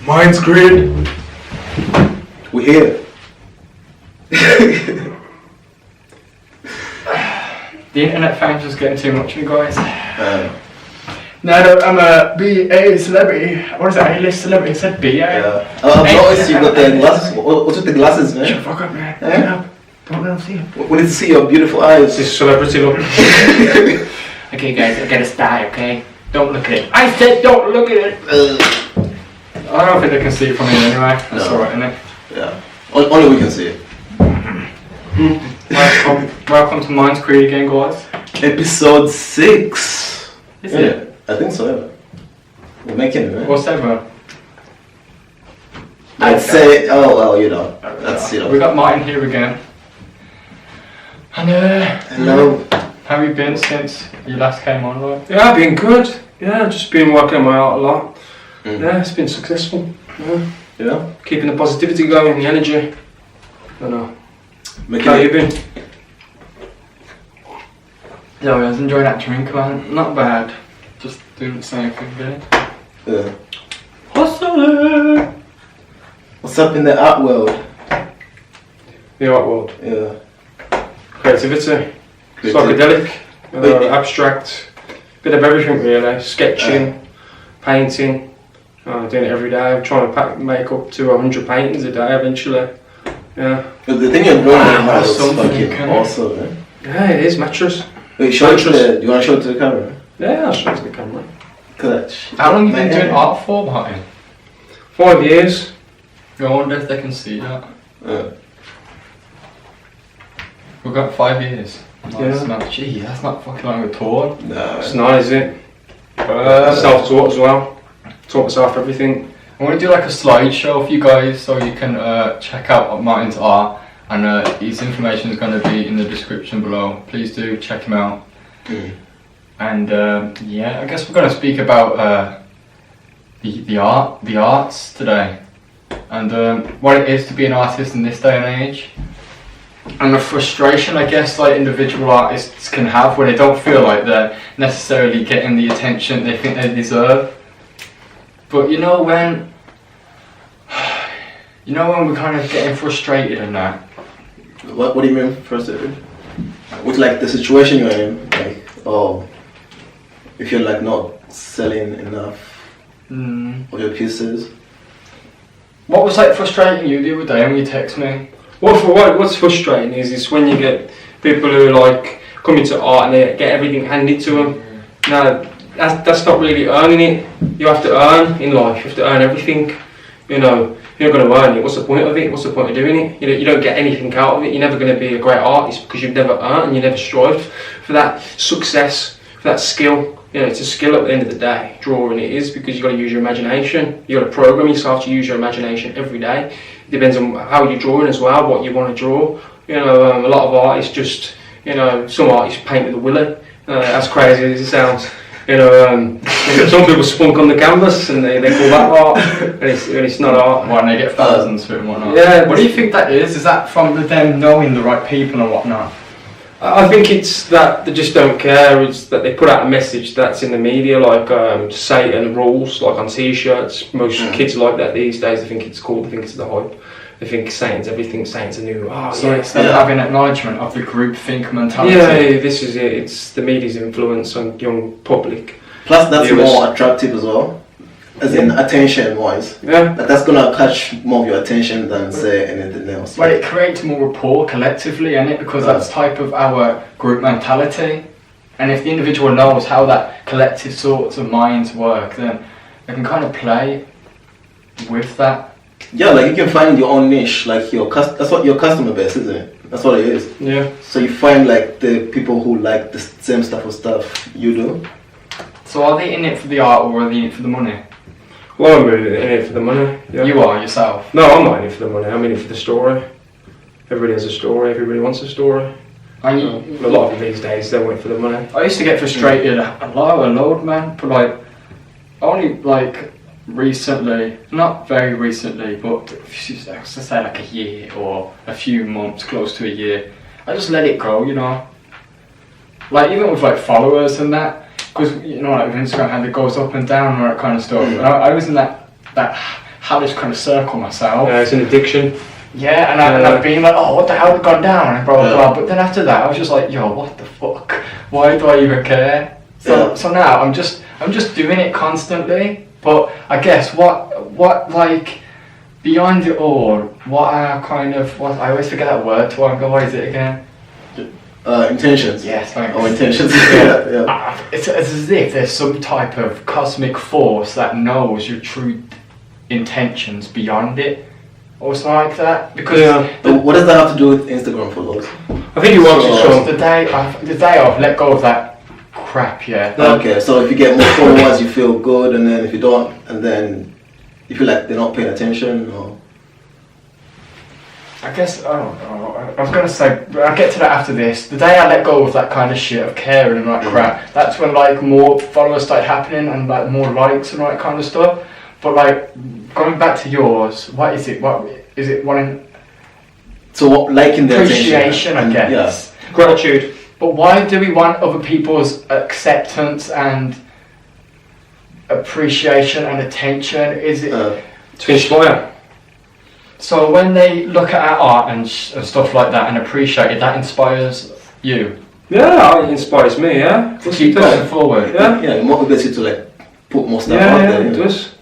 MindScreed. We're here. The internet fame's just getting too much for you guys. Now that I'm a BA celebrity, what is it, A-list celebrity instead BA? Yeah. I've noticed you got the glasses. What's with the glasses, man? Shut the fuck up, man. Yeah. Don't let them see you. We need to see your beautiful eyes. This is celebrity look. Okay guys, I gotta start, okay? Don't look at it. I said don't look at it! I don't think they can see it from here anyway. That's No. alright, innit? Yeah. Only we can see it. Welcome to MindScreed again, guys. Episode 6. Is it? I think so, yeah. We're making it, right? What's that? I'd say, oh well, you know. That's, you know. We got Martin here again. And Hello. how have you been since you last came on, right? Yeah, I've been good. Yeah, just been working on my art a lot. Yeah, it's been successful. Yeah. Keeping the positivity going, the energy. I don't know. How you been? Yeah, I was enjoying that drink, man. Not bad. Just doing the same thing, really. Yeah. Hustler! What's up in the art world? The art world. Yeah. Creativity. Psychedelic. Abstract. Bit of everything really. Sketching. Painting. Doing it every day. I'm trying to make up to 100 paintings a day eventually. Yeah. But the thing you're drawing right now is something, fucking awesome, man. Yeah, it is mattress. Wait, show it to the, you want to show it to the camera? Yeah, I'll show it to the camera. Clutch. How long have you been doing art for, Martin? 5 years. I wonder if they can see that. We've got 5 years. Nice, man. Gee, that's not fucking long at all. No. It's nice, is it? Self-taught as well. Taught myself everything. I'm going to do like a slideshow for you guys so you can check out Martin's art, and his information is going to be in the description below. Please do check him out. And yeah, I guess we're going to speak about the arts today, and what it is to be an artist in this day and age, and the frustration I guess like individual artists can have when they don't feel like they're necessarily getting the attention they think they deserve. But you know when we're kind of getting frustrated and that. What do you mean frustrated? With like the situation you're in, like, oh, if you're like not selling enough of your pieces. What was like frustrating you the other day when you text me? What's frustrating is when you get people who like come into art and they get everything handed to them. Now that's not really earning it. You have to earn in life. You have to earn everything. You know, if you're not going to earn it, what's the point of it? What's the point of doing it? You don't get anything out of it. You're never going to be a great artist because you've never earned and you never strived for that success, for that skill. You know, it's a skill at the end of the day. Drawing it is because you've got to use your imagination. You've got to program yourself to use your imagination every day. It depends on how you're drawing as well, what you want to draw. You know, a lot of artists just, you know, some artists paint with a willy. As crazy as it sounds. You know, some people spunk on the canvas and they call that art, and it's not art. Why, and they get thousands for it and whatnot. Yeah. What do you think that is? Is that from them knowing the right people and whatnot? I think it's that they just don't care. It's that they put out a message that's in the media, like Satan rules, like on T-shirts. Most kids like that these days. They think it's cool. They think it's the hype. They think Satan's everything. Satan's a new. So instead of having acknowledgement of the groupthink mentality. Yeah, this is it. It's the media's influence on young public. Plus, that's more attractive as well, as in attention-wise. Yeah. That's gonna catch more of your attention than say anything else. Well, it creates more rapport collectively, innit? Because that's type of our group mentality. And if the individual knows how that collective sorts of minds work, then they can kind of play with that. Yeah, like you can find your own niche, like that's what your customer base, isn't it? That's what it is. Yeah. So you find like the people who like the same stuff you do. So are they in it for the art or are they in it for the money? Well, I'm really in it for the money. Yeah. You are yourself? No, I'm not in it for the money. I'm in it for the story. Everybody has a story. Everybody wants a story. And a lot of them these days, they want it for the money. I used to get frustrated a load, man. But like, only like recently, not very recently, but let's say like a year or a few months, close to a year, I just let it go, you know. Like even with like followers and that, because you know like with Instagram how it goes up and down and all that kind of stuff. And I was in that had this kind of circle myself. Yeah, it's an addiction. Yeah, and I've been like, oh, what the hell has gone down, and blah blah blah. But then after that, I was just like, yo, what the fuck? Why do I even care? So now I'm just doing it constantly. But I guess what like beyond it all, what I always forget that word. Tawonga, what is it again? Intentions. Yes, thanks. Oh, intentions. It's as if there's some type of cosmic force that knows your true intentions beyond it. Or something like that, because what does that have to do with Instagram followers? I think you want the day I've let go of that crap. Okay, so if you get more followers, you feel good, and then if you don't, and then you feel like they're not paying attention, or. I guess I was gonna say I'll get to that after this. The day I let go of that kind of shit of caring and that crap, that's when like more followers started happening and like more likes and all that kind of stuff. But like going back to yours, what is it? What is it? Wanting? So what, liking the appreciation, I guess. Yeah. Gratitude. But why do we want other people's acceptance and appreciation and attention? Is it to inspire? So when they look at our art and stuff like that and appreciate it, that inspires you. Yeah, it inspires me. Yeah. To keep going forward. Yeah. Yeah, it motivates you to like put more stuff out there. Yeah, it does.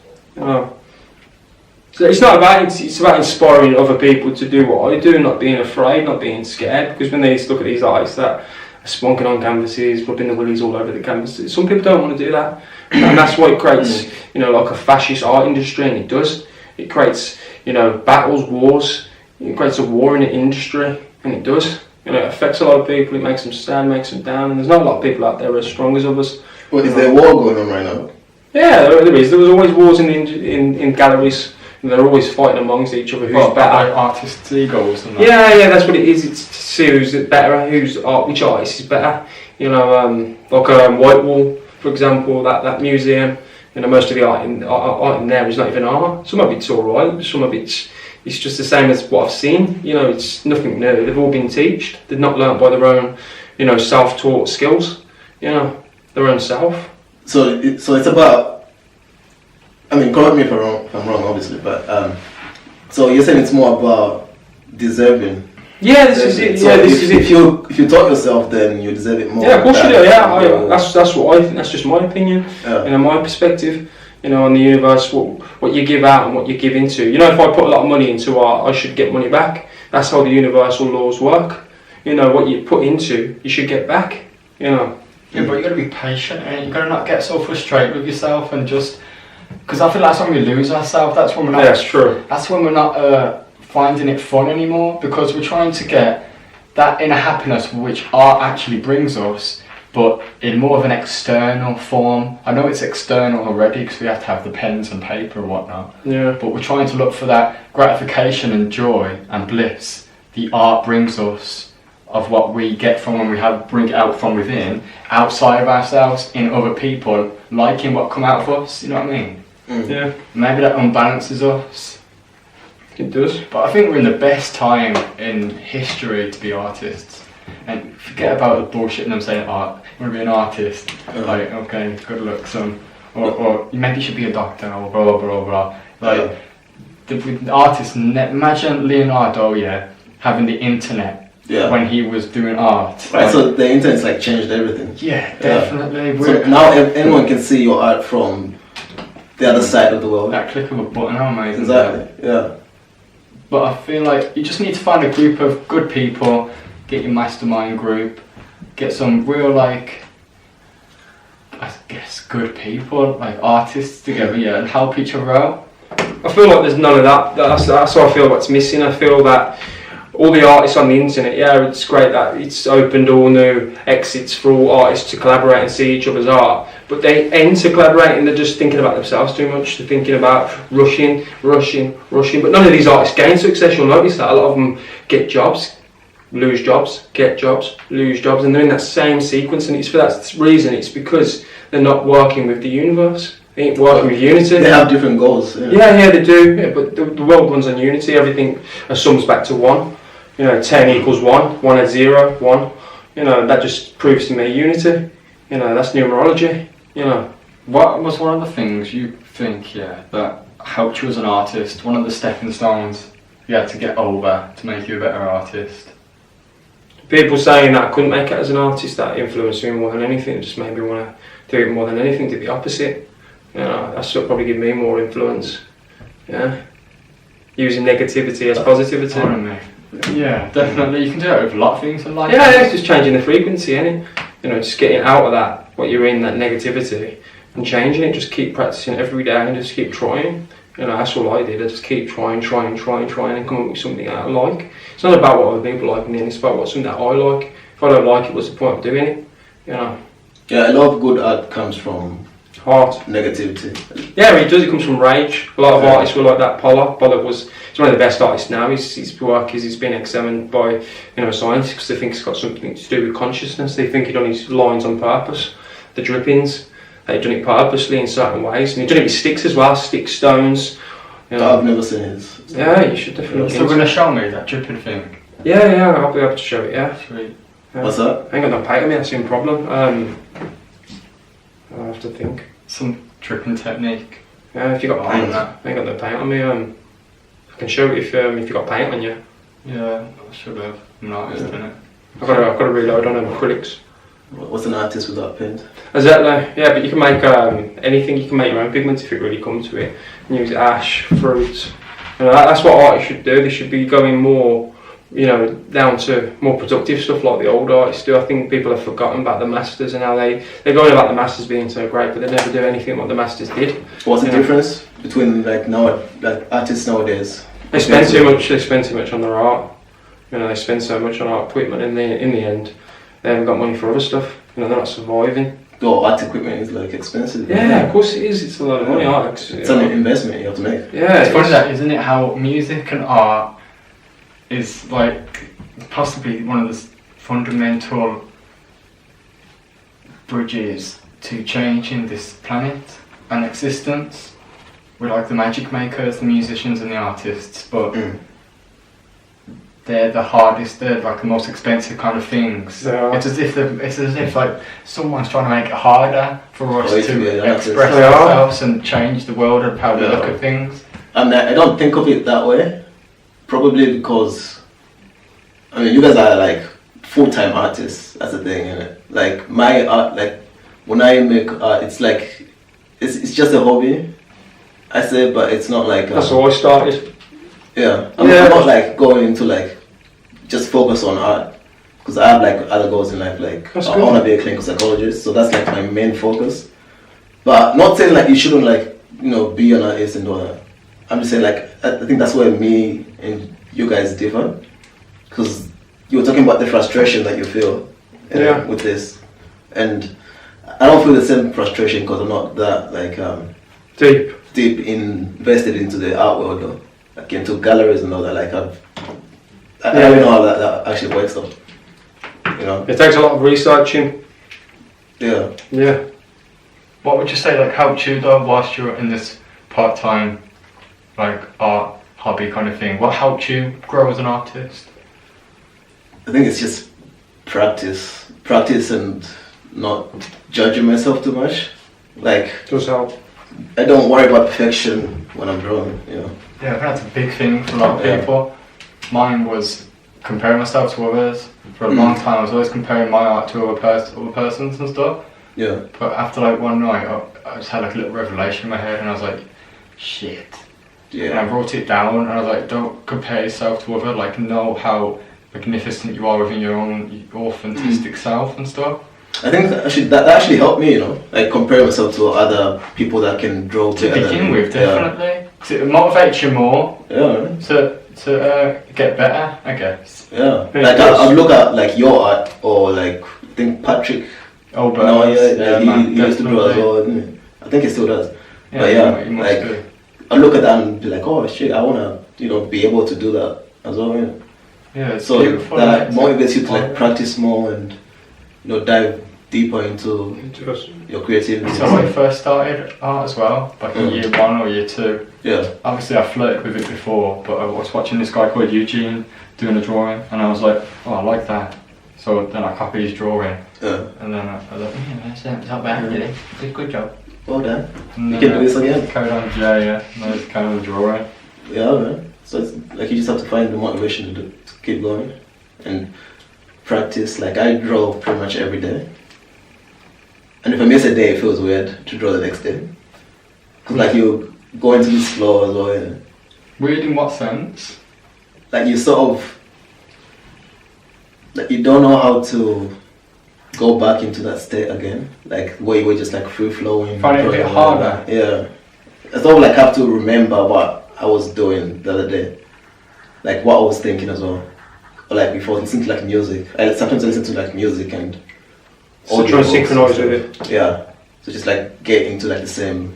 So it's not about it's about inspiring other people to do what I do, not being afraid, not being scared. Because when they look at these artists that are spunking on canvases, rubbing the willies all over the canvases, some people don't want to do that, and that's why it creates, like a fascist art industry, and it does. It creates, battles, wars. It creates a war in the industry, and it does. It affects a lot of people. It makes them stand, makes them down, and there's not a lot of people out there as strong as others. Well, is there a war going on right now? Yeah, there is. There was always wars in galleries. And they're always fighting amongst each other. Who's better? Artists' egos and that. Yeah, that's what it is. It's to see who's better, which artist is better. Like Whitewall, for example, that museum. Most of the art in there is not even art. Some of it's alright, some of it's just the same as what I've seen. It's nothing new. They've all been taught. They've not learnt by their own, self-taught skills. Their own self. So it's about. I mean, correct me if I'm wrong, obviously, but so you're saying it's more about deserving. Yeah, this is it. Yeah, this is it. If you taught yourself, then you deserve it more. Yeah, of course you do. Yeah, that's what I think. That's just my opinion. Yeah. My perspective. On the universe, what you give out and what you give into. If I put a lot of money into art, I should get money back. That's how the universal laws work. What you put into, you should get back. Yeah, but you got to be patient, and you got to not get so frustrated with yourself and just. Because I feel that's when we lose ourselves. That's when we're not. Yeah, that's true. That's when we're not finding it fun anymore, because we're trying to get that inner happiness which art actually brings us, but in more of an external form. I know it's external already because we have to have the pens and paper and whatnot. Yeah. But we're trying to look for that gratification and joy and bliss the art brings us, of what we get from when we bring it out from within, outside of ourselves, in other people, liking what come out of us. You know what I mean? Yeah. Maybe that unbalances us. It does. But I think we're in the best time in history to be artists. And forget about the bullshit and them saying, you want to be an artist. Like, okay, good luck, son. Or maybe you should be a doctor, or blah, blah, blah, blah. Like, the artists, imagine Leonardo, having the internet. Yeah. When he was doing art. Right, so the internet's like changed everything. Yeah, definitely. Yeah. So now anyone can see your art from the other side of the world. That click of a button, how amazing. Exactly, yeah. But I feel like you just need to find a group of good people, get your mastermind group, get some real, like, I guess, good people, like artists together, and help each other out. I feel like there's none of that. That's what I feel what's missing. I feel that all the artists on the internet, it's great that it's opened all new exits for all artists to collaborate and see each other's art, but they end to collaborate and they're just thinking about themselves too much. They're thinking about rushing, but none of these artists gain success. You'll notice that a lot of them get jobs, lose jobs, get jobs, lose jobs, and they're in that same sequence, and it's for that reason. It's because they're not working with the universe. They ain't working with unity. They have different goals. Yeah, they do. Yeah, but the world runs on unity. Everything sums back to one. 10 equals 1, 1 at 0, 1. That just proves to me unity. That's numerology. What was one of the things you think, that helped you as an artist? One of the stepping stones you had to get over to make you a better artist? People saying that I couldn't make it as an artist, that influenced me more than anything. It just made me want to do it more than anything, do the opposite. You know, that's what probably give me more influence. Yeah, using negativity as positivity. Yeah, definitely. You can do it with a lot of things in life. Yeah, it's just changing the frequency, innit? You know, just getting out of that, what you're in, that negativity, and changing it. Just keep practicing every day and just keep trying. You know, that's all I did. I just keep trying, and come up with something that I like. It's not about what other people like in the end, it's about something that I like. If I don't like it, what's the point of doing it? You know? Yeah, a lot of good art comes from heart. Negativity. Yeah, it does. It comes from rage. A lot of artists were like that. Pollock he's one of the best artists now. His work he's been examined by scientists because they think it's got something to do with consciousness. They think he'd done his lines on purpose, the drippings. They'd done it purposely in certain ways, and he'd done it with sticks as well, sticks, stones. You know. I've never seen his. Yeah, you should definitely. So we're gonna show me that dripping thing. Yeah, I'll be able to show it. Yeah. Sweet. Yeah. What's that? I ain't got no paint on me. That's the only problem. I have to think. Some dripping technique. Yeah, if you got paint, I ain't got no paint on me. I can show it if you got paint on you. Yeah, I should have. I'm an artist, innit? I've got to reload on them acrylics. What's an artist without paint? Exactly. Yeah, but you can make anything. You can make your own pigments if it really comes to it. And use ash, fruits. You know, that's what artists should do. They should be going more, down to more productive stuff like the old artists do. I think people have forgotten about the masters and how they're going about the masters being so great, but they never do anything what the masters did. What's the difference between artists nowadays? They spend too much. They spend too much on their art. They spend so much on art equipment. In the end, they haven't got money for other stuff. They're not surviving. Oh, art equipment is expensive. Yeah, of course it is. It's a lot of money. It's an investment you have to make. Yeah, it's funny that, isn't it? How music and art is possibly one of the fundamental bridges to changing this planet and existence. We're the magic makers, the musicians and the artists, but they're the hardest, they're the most expensive kind of things. It's as if someone's trying to make it harder for us to express ourselves and change the world and how we look at things. And I don't think of it that way, probably because you guys are full-time artists. That's the thing, innit? My art, when I make art, it's it's just a hobby, I say, but it's not that's how I started. Yeah, I'm not going into just focus on art, because I have other goals in life. I want to be a clinical psychologist, so that's my main focus. But not saying you shouldn't be an artist and all that. I'm just saying I think that's where me and you guys differ, because you were talking about the frustration that you feel with this, and I don't feel the same frustration because I'm not that deep invested into the art world though. Into galleries and all that, I don't know how that actually works though. It takes a lot of researching. Yeah. Yeah. What would you say helped you though whilst you were in this part-time art hobby kind of thing? What helped you grow as an artist? I think it's just practice and not judging myself too much. Does help. I don't worry about perfection when I'm drawing, Yeah, that's a big thing for a lot of people. Mine was comparing myself to others. For a long time I was always comparing my art to other persons and stuff. Yeah. But after one night I just had a little revelation in my head and I was like, shit. Yeah. And I wrote it down and I was don't compare yourself to others, know how magnificent you are within your own authentic self and stuff. I think that actually helped me, compare myself to other people that can draw to begin with, definitely. Because it motivates you more to get better, I guess. Yeah. I'll look at your art, or I think Patrick. Oh, but he used to draw as well, didn't he? I think he still does. Yeah, but I look at that and be oh shit, I wanna be able to do that as well. Yeah, it's so beautiful. That motivates you to practice more and dive deeper into your creativity. So when I first started art as well, in year 1 or year 2. Yeah. Obviously I flirted with it before, but I was watching this guy called Eugene doing a drawing, and I was oh, I like that. So then I copied his drawing. Yeah. And then I was that's not bad, really. Good job. Well done. And You can do this again. Carried on, yeah. No, it's kind of a drawing. Yeah, man. So it's like you just have to find the motivation to keep going and practice. Like I draw pretty much every day. And if I miss a day, it feels weird to draw the next day. Cause like you go into this flow as well. Yeah. Weird in what sense? Like you sort of, like you don't know how to go back into that state again. Like where you were just like free flowing. Find it a bit harder. Yeah. It's all like I have to remember what I was doing the other day. Like what I was thinking as well. Or like before listening to like music. Sometimes I listen to like music and So try to synchronise with it. Yeah. So just like get into like the same.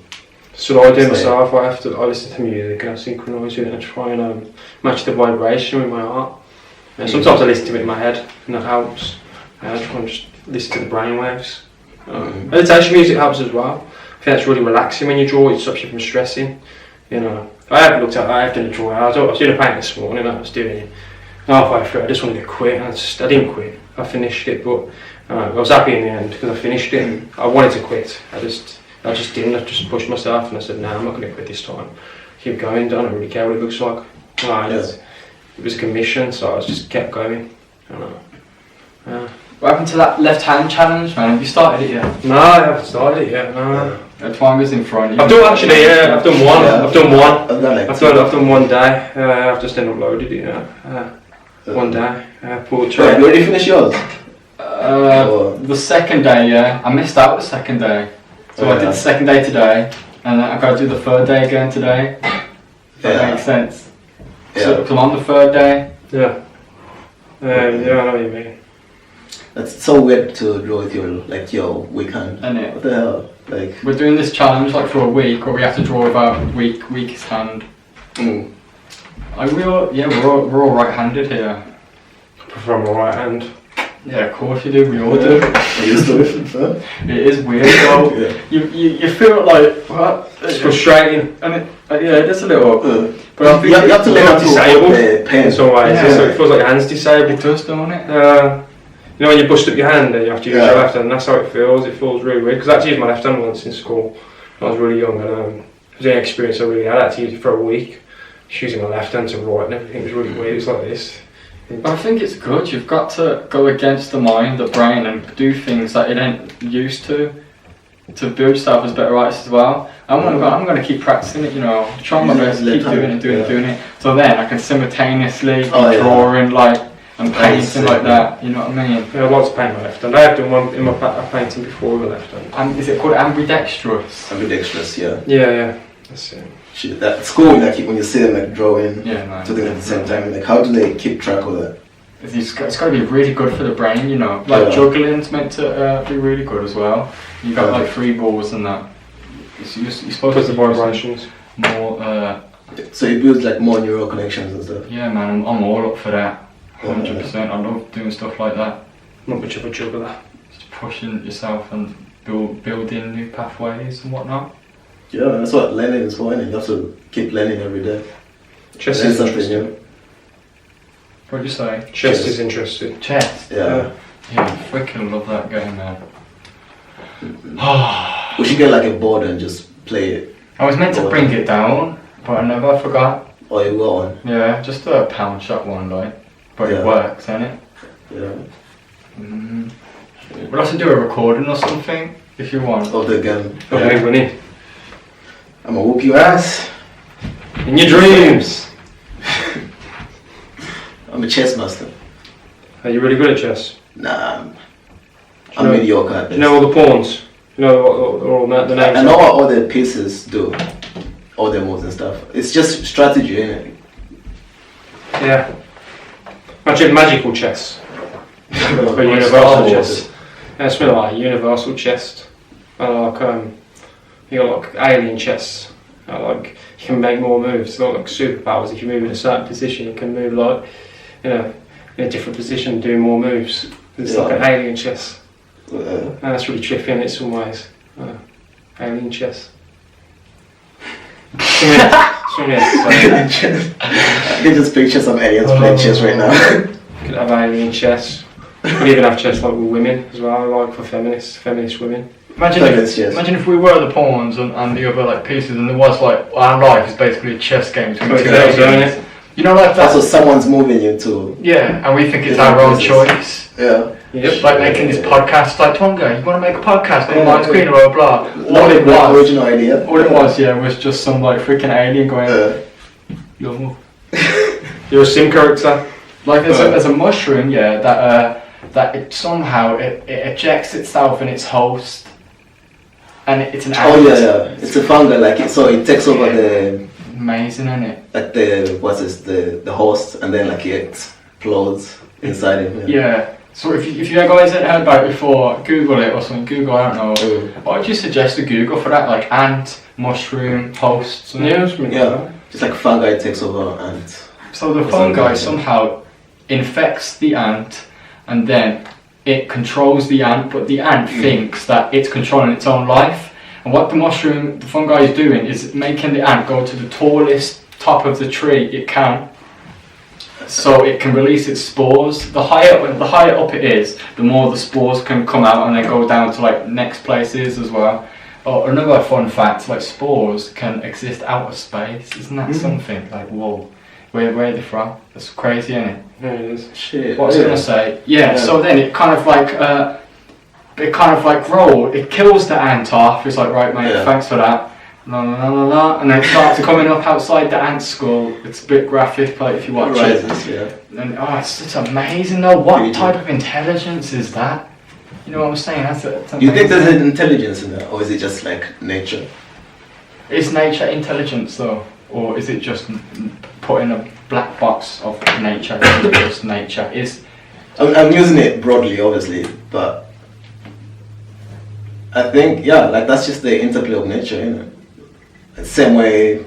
So what I do myself, I listen to music and I synchronise with it and I try and match the vibration with my art. And sometimes I listen to it in my head and that helps. I try and just listen to the brainwaves. Meditation music helps as well. I think that's really relaxing when you draw. It stops you from stressing. You know, I have done a drawing. I was doing a paint this morning. I was doing it halfway through. I just wanted to quit, and I didn't quit. I finished it, but I was happy in the end because I finished it. I wanted to quit. I just didn't. I just pushed myself, and I said, "No, I'm not going to quit this time. Keep going. I don't really care what it looks like." It was a commission, so I just kept going. What happened to that left-hand challenge, man? Have you started it yet? No, I haven't started it yet. No. Tawonga's in front. I've done actually. Yeah, I've done one. Yeah. I've done one. I've done one day. I've just then uploaded it. One day. Portrait. Wait, you already finished yours? The second day, yeah. I missed out the second day. So I did the second day today, and then I got to do the third day again today. That makes sense. So I'm on the third day. Yeah. I know what you mean. That's so weird to draw with your weekend. Innit? What the hell? Like we're doing this challenge like for a week, where we have to draw with our weakest hand. We're all right-handed here. I prefer my right hand. Yeah, of course you do. We all do. I used to it. It is weird though. You feel like what? It's frustrating. And it is a little. But I think you have to learn how to disabled hold the pen. in some ways. So it feels like your hand's disabled. It does, don't it? You know when you bust up your hand and you have to use your left hand, that's how it feels. It feels really weird. Because I actually used my left hand once in school when I was really young, and it was an experience I really had. I had to use it for a week, just using my left hand to write and everything. It was really weird. It was like this. I think it's good. You've got to go against the mind, the brain, and do things that it ain't used to build yourself as a better artist as well. I'm gonna keep practicing it. You know, trying my best, keep doing it. So then I can simultaneously be drawing like. And painting like that, you know what I mean? Yeah, I'd like to paint my left hand. I have done one in my painting before with my left hand. And is it called ambidextrous? Ambidextrous, yeah. Yeah, that's it. At school, like when you see them like drawing, two things at the same time, like how do they keep track of that? It's got to be really good for the brain, you know. Like juggling's meant to be really good as well. You got like 3 balls and that. You're supposed to the vibrations. More. So it builds like more neural connections and stuff. Yeah, man, I'm all up for that. 100%. I love doing stuff like that. Not much of a juggler. Just pushing yourself and building new pathways and whatnot. Yeah, that's what learning is for, and you have to keep learning every day. Chess is interesting. What did you say? Chess is interesting. Chess? Yeah. Yeah, I freaking love that game, man. We should get like a board and just play it. I was meant to bring it down, but I never forgot. Oh, you got one? Yeah, just a pound shot one, like. But it works, innit? Yeah. We'll have to do a recording or something, if you want. Of the game. Okay, winning. I'm gonna whoop your ass. In your dreams! I'm a chess master. Are you really good at chess? Nah, I'm mediocre at this. You know all the pawns? You know all the names? I know what all the pieces do. All the moves and stuff. It's just strategy, innit? Yeah. Magical chess. Or universal chess. Yeah, it's really like universal chess. Like you got like alien chess. Like you can make more moves. It's not like superpowers. If you move in a certain position, you can move like in a different position, doing more moves. It's like an alien chess. That's really trippy in some ways. Alien chess. I can just picture some aliens playing chess right now. You could have alien chess. You could even have chess like with women as well, like for feminist women. Imagine if we were the pawns and the other like pieces, and there was like our life is basically a chess game between two aliens. You know, like that. So someone's moving you to. Yeah, and we think it's our own choice. Yeah. Yep. Like making this podcast, like Tonga, you want to make a podcast on MindScreed, blah blah blah. All it was, original idea. All it was, was just some like freaking alien going, yo. You're a sim character. Like there's a mushroom, that it somehow it ejects itself in its host, and it's an ant. Oh yeah, it's a fungi, like it, so it takes over the. Amazing, isn't it? Like the host, and then like it explodes inside him. Yeah. So if you guys haven't heard about it before, Google it or something. Google, I don't know. What would you suggest to Google for that? Like ant, mushroom, hosts. Just like fungi takes over ant. So the fungi somehow infects the ant, and then it controls the ant, but the ant thinks that it's controlling its own life. And what the fungi is doing is making the ant go to the tallest top of the tree it can, so it can release its spores. The higher up it is, the more the spores can come out and then go down to like next places as well. Oh, another fun fact, like spores can exist out of space. Isn't that something? Like, whoa, where are they from? That's crazy, isn't it? Yeah, it is. Shit. What was I gonna say? Yeah. So then it kind of like grows. It kills the ant off. It's like, right, mate, thanks for that. La la la la la, and then it starts coming up outside the ant skull. It's a bit graphic, like if you watch it. And it's amazing though. What type of intelligence is that? You know what I'm saying? That's you think there's an intelligence in that, or is it just like nature? Is nature intelligence though, or is it just put in a black box of nature? Is it just nature? I'm using it broadly, obviously, but I think like that's just the interplay of nature, you know. The same way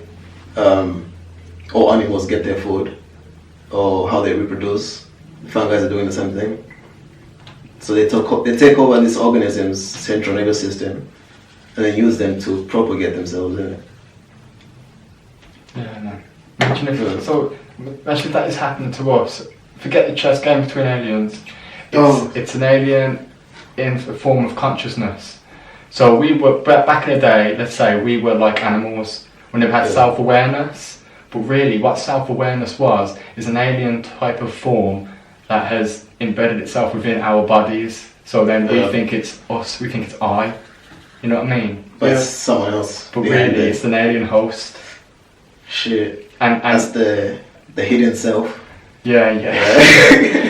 all animals get their food, or how they reproduce. The fungi are doing the same thing. So they take over these organisms' central nervous system, and then use them to propagate themselves, isn't it? Yeah, no. Imagine if that is happening to us. Forget the chess game between aliens. It's an alien in a form of consciousness. So we were, back in the day, let's say we were like animals. We never had self-awareness. But really what self-awareness is an alien type of form that has embedded itself within our bodies. So then we think it's us, we think it's I. You know what I mean? But it's someone else. But really it's an alien host. Shit. And that's the hidden self. Yeah.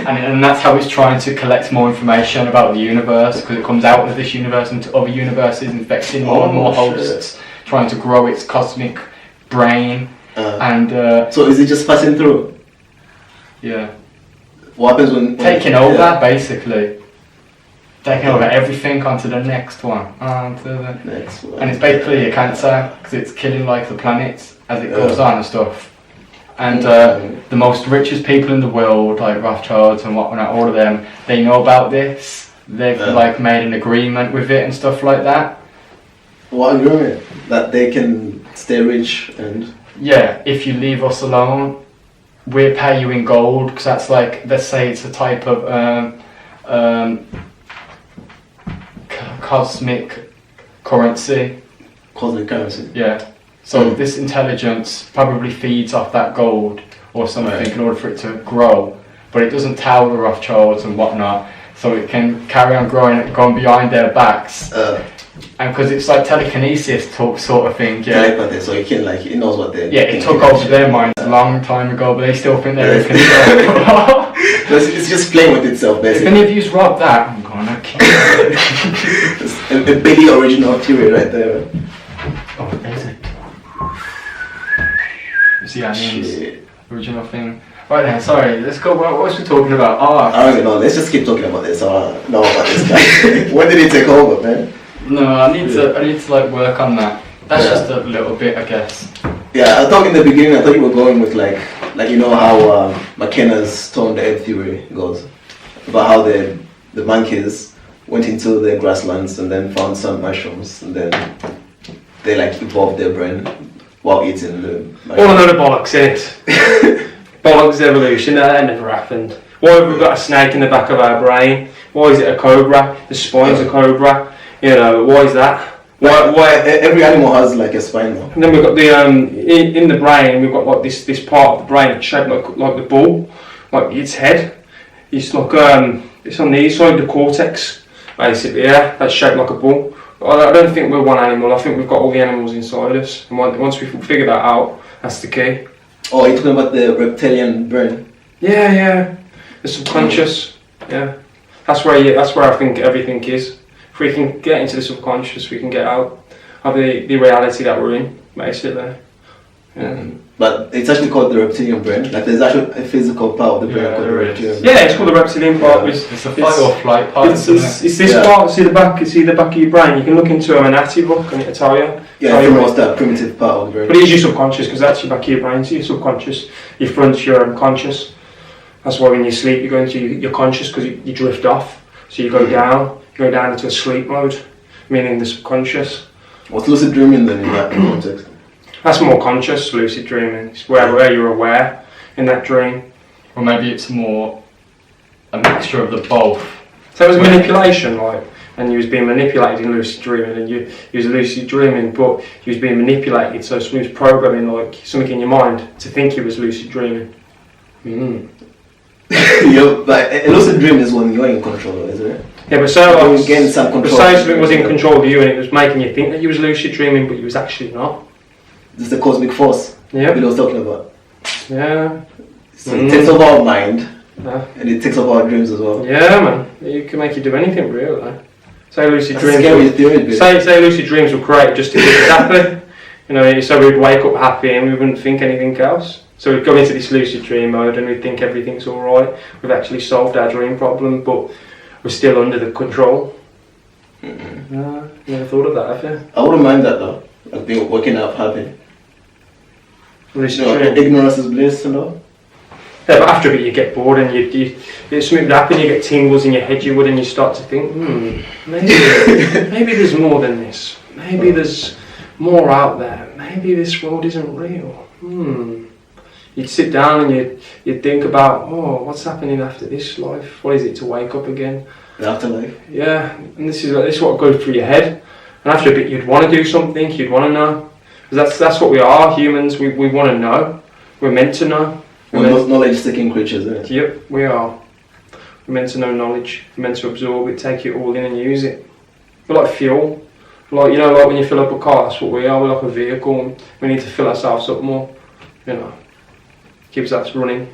and that's how it's trying to collect more information about the universe, because it comes out of this universe into other universes, infecting more and more hosts, trying to grow its cosmic brain. So is it just passing through? Yeah. What happens when taking over, basically. Taking over everything onto the next one. Onto the next one. And it's basically a cancer, because it's killing like the planets as it goes on and stuff. And the most richest people in the world, like Rothschilds and whatnot, all of them, they know about this. They've like made an agreement with it and stuff like that. What agreement? That they can stay rich and... Yeah, if you leave us alone, we'll pay you in gold, because that's like, let's say it's a type of cosmic currency. Cosmic currency? Yeah. So this intelligence probably feeds off that gold or something in order for it to grow, but it doesn't tell the Rothschilds and whatnot, so it can carry on going behind their backs. And because it's like telekinesis sort of thing, telepathy, so it knows what they're... Yeah, it took over their minds a long time ago, but they still think they're in control. It's just playing with itself, basically. If any of you's robbed that, I'm gonna kill you. a Billy original theory right there. Oh, is it? See, I mean, original thing. Right then, sorry, let's go. What was we talking about? I don't know, let's just keep talking about this. I don't know about this guy. When did he take over, man? No, I need to like work on that. That's just a little bit, I guess. Yeah, I thought in the beginning, you were going with like you know how McKenna's stone the egg theory goes, about how the monkeys went into the grasslands and then found some mushrooms, and then they like evolved their brain while eating the mushrooms. All another bollocks, innit? Bollocks evolution, that never happened. Why have we got a snake in the back of our brain? Why is it a cobra? The spine's a cobra. You know, why is that? Why? Every animal has like a spine now. And then we've got the in the brain, we've got like this part of the brain that's shaped like the ball, like its head. It's like it's on the east side of the cortex, basically. Yeah, that's shaped like a ball. I don't think we're one animal. I think we've got all the animals inside us. And once we figure that out, that's the key. Oh, you're talking about the reptilian brain? Yeah. The subconscious. Yeah. That's where I think everything is. If we can get into the subconscious, we can get out of the reality that we're in, basically. Yeah. But it's actually called the reptilian brain. Like there's actually a physical part of the brain called the reptilian brain. Yeah, it's called the reptilian part. It's the fight or flight part. It's this part. See the back of your brain. You can look into a anatomy book and it'll tell you. Yeah, it was that primitive part of the brain. But it is your subconscious, because that's your back of your brain. So your subconscious, your front's your unconscious. That's why when you sleep, you go into your conscious, because you drift off. So you go down into a sleep mode, meaning the subconscious. What's lucid dreaming then in that context? That's more conscious, lucid dreaming. It's where you're aware in that dream. Or maybe it's more a mixture of the both. So it was manipulation, like, and you was being manipulated in lucid dreaming, and you was lucid dreaming, but you was being manipulated, so someone was programming like something in your mind to think you was lucid dreaming. Like a lucid dream is when you're in control, isn't it? Yeah, but so you gain some control. Say something was in control of you and it was making you think that you was lucid dreaming, but you was actually not. This is the cosmic force Billy was talking about. Yeah. So it takes over our mind, and it takes over our dreams as well. Yeah, man. It can make you do anything, really. Say lucid dreams. Say lucid dreams were created just to keep us happy. You know, so we'd wake up happy and we wouldn't think anything else. So we'd go into this lucid dream mode and we'd think everything's alright. We've actually solved our dream problem, but we're still under the control. You never thought of that, have you? I wouldn't mind that though. Like being waking up happy. Lucid dream. Ignorance is bliss and all. Yeah, but after a bit you get bored and you something would happen, you get tingles in your head, you would, and you start to think, maybe there's more than this. Maybe there's more out there. Maybe this world isn't real. You'd sit down and you'd think about, what's happening after this life? What is it to wake up again? The afterlife. Yeah, and this is what goes through your head. And after a bit, you'd want to do something. You'd want to know. Because that's what we are, humans. We want to know. We're meant to know. We're knowledge-seeking creatures, isn't it? Yep, we are. We're meant to know knowledge. We're meant to absorb it, take it all in, and use it. We're like fuel. Like when you fill up a car, that's what we are. We're like a vehicle. We need to fill ourselves up more. Keeps us running.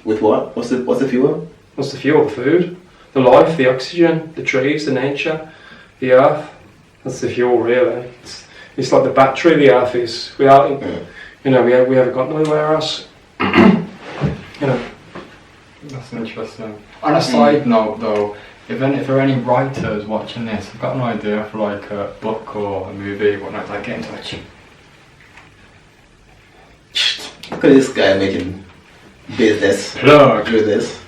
With what? What's the fuel? What's the fuel? The food, the life, the oxygen, the trees, the nature, the earth. That's the fuel, really. It's like the battery. The earth is. We haven't got nowhere else. That's interesting. On a side note, though, if there are any writers watching this, I've got an idea for like a book or a movie, whatnot. Like, get in touch. Look at this guy making business. Plug. Do this.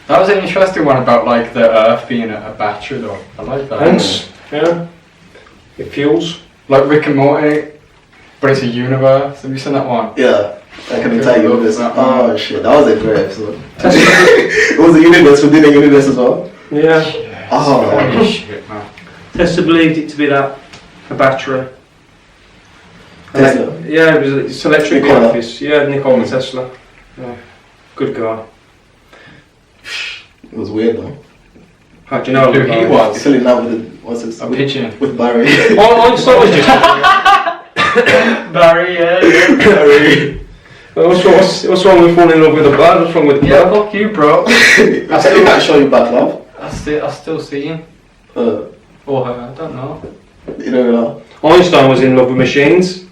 That was an interesting one about like the Earth being a battery, though. I like that. Hence, it fuels. Like Rick and Morty, but it's a universe. Have you seen that one? Yeah. Like an entire universe. Oh shit, that was a great episode. It was a universe within a universe as well. Yeah. Oh shit, man. Tesla believed it to be a battery. Tesla? Yeah, it's electric office. Yeah, Nikola Tesla. Yeah. Good guy. It was weird though. How do you know who he was? He's still in love with a pigeon. With Barry. Einstein was just Barry, yeah. Barry. What's wrong with falling in love with a bird? What's wrong with Yeah, fuck you, bro. I still can't show you back love. I still see him. Or her, I don't know. You don't know. Einstein was in love with machines.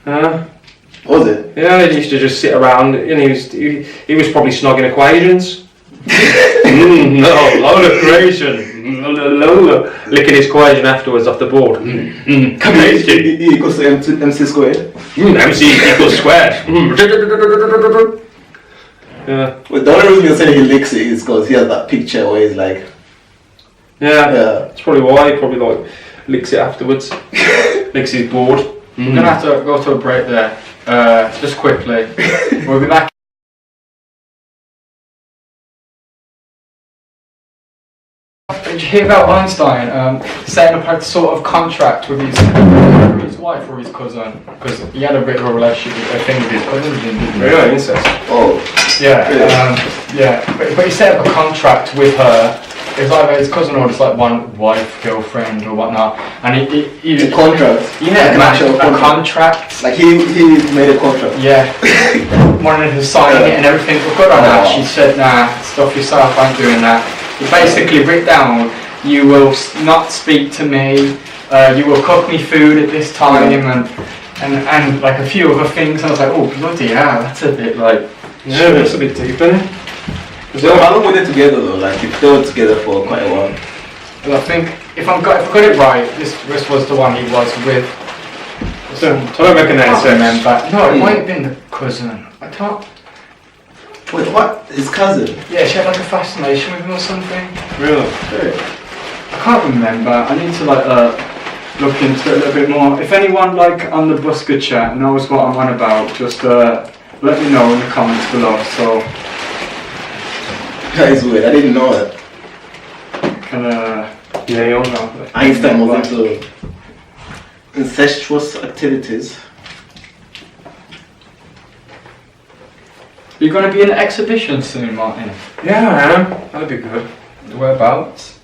Was it? Yeah, he used to just sit around and he was probably snogging equations. No, load equation. Licking his equation afterwards off the board. E equals to MC squared. MC equals squared. Yeah. Well, the only reason you're saying he licks it is because he has that picture where he's like. Yeah. That's probably why he probably like licks it afterwards. Licks his board. We're gonna have to go to a break there. Just quickly. We'll be back. did you hear about Einstein setting up a sort of contract with his wife or his cousin? Because he had a bit of a relationship, a thing with his cousin, didn't he? Really? Incest? Oh. Yeah, Yeah. But he set up a contract with her. It was either his cousin or just like one wife, girlfriend or whatnot. And he A contract? yeah, Like an actual a contract. Like he made a contract? Yeah. Wanted her signing it and everything was good on that. She said, nah, stuff yourself, I ain't doing that. He basically wrote down, you will not speak to me, you will cook me food at this time, and like a few other things. And I was like, oh bloody hell, that's a bit like... Yeah, that's a bit deep, isn't it? So how long were they together though? Like if they were together for quite a while? And I think, if I got it right, this was the one he was with. I don't recognise I it. remember. No, it might have been the cousin. I can't... Wait, what? His cousin? Yeah, she had like a fascination with him or something. Really? I can't remember. I need to like look into it a little bit more. If anyone like on the Busker chat knows what I'm on about, just let me know in the comments below. So That is weird. I didn't know that. Yeah, you all know. Einstein was into incestuous activities. You're going to be in an exhibition soon, Martin. Yeah, I am. That'd be good. Whereabouts?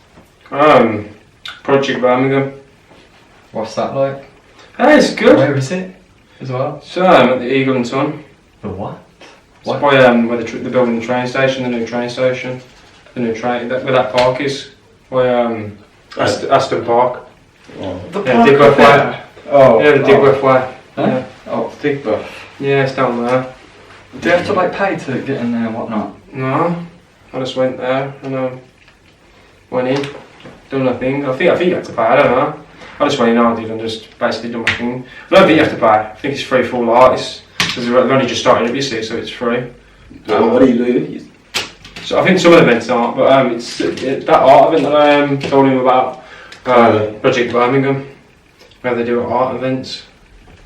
Project Birmingham. What's that like? Hey, it's good. Where is it as well? So at the Eagle and Sun. The what? It's by where they're building the train station, the new train station, the new train where that park is. By Aston Park. Oh. The Yeah, Digworth Way. Oh. Yeah, the Digworth Way. Huh? Yeah. Oh, Digworth. Yeah, it's down there. Do you have to like pay to get in there and whatnot? No, I just went there and went in, done my thing. I think you have to pay. I don't know. I just went in, I did, and just basically done my thing. I don't think you have to pay. I think it's free for all artists because they've only just started up, you see, so it's free. What do you do? So I think some of the events aren't, but it's that art event that I told him about, Project Birmingham, where they do art events.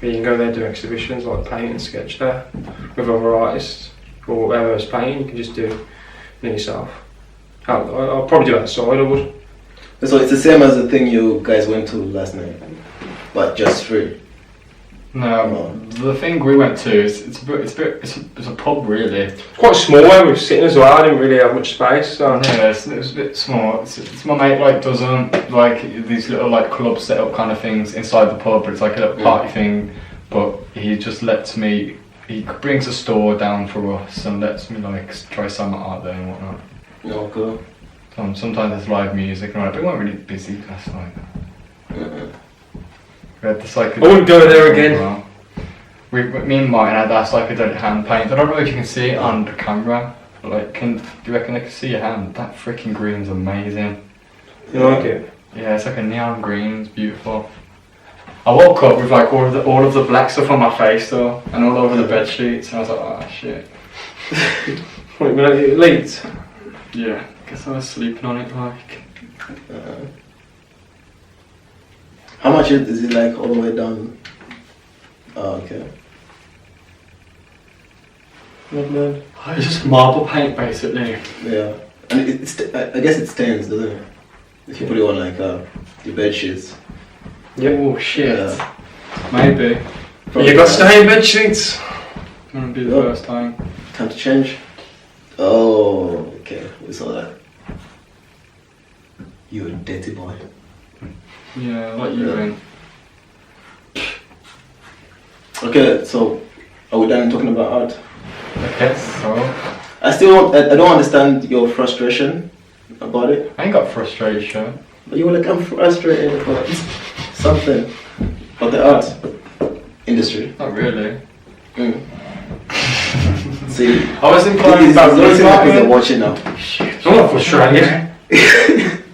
You can go there and do exhibitions like paint and sketch there with other artists, or whoever's painting. You can just do it yourself. I'll probably do it outside. I would. So it's the same as the thing you guys went to last night, but just free. No, the thing we went to it's a pub really. It's quite small where we were sitting as well. I didn't really have much space. So. Yeah, it was a bit small. It's my mate like does like these little like club setup kind of things inside the pub, but it's like a little party thing. But he just lets me. He brings a store down for us and lets me like try some art there and whatnot. Oh, cool. Sometimes there's live music and all that, but we weren't really busy last night. We had this like. I wouldn't go there again. Me and Martin had that psychedelic hand paint. I don't know if you can see it on the camera. But like, do you reckon I can see your hand? That freaking green's amazing. You like it? Yeah, it's like a neon green. It's beautiful. I woke up with like all of the black stuff on my face though, and all over the bed sheets, and I was like, oh shit. What, it leaked? Yeah, I guess I was sleeping on it like. How much is it like all the way down? Oh, okay. Not bad. Oh, it's just marble paint basically. Yeah, and I guess it stains, doesn't it? If you put it on like the bed sheets. Yeah. Oh shit. Yeah. Maybe. You got stain bed sheets. Gonna be the first time. Time to change. Oh, okay. We saw that. You a dirty boy. Yeah, like you in. Okay, so are we done talking about art? I guess so. I don't understand your frustration about it. I ain't got frustration. But you were like, I'm frustrated about something about the art industry. Not really. See, I was inclined about those are watching now. Shit. I'm not frustrated.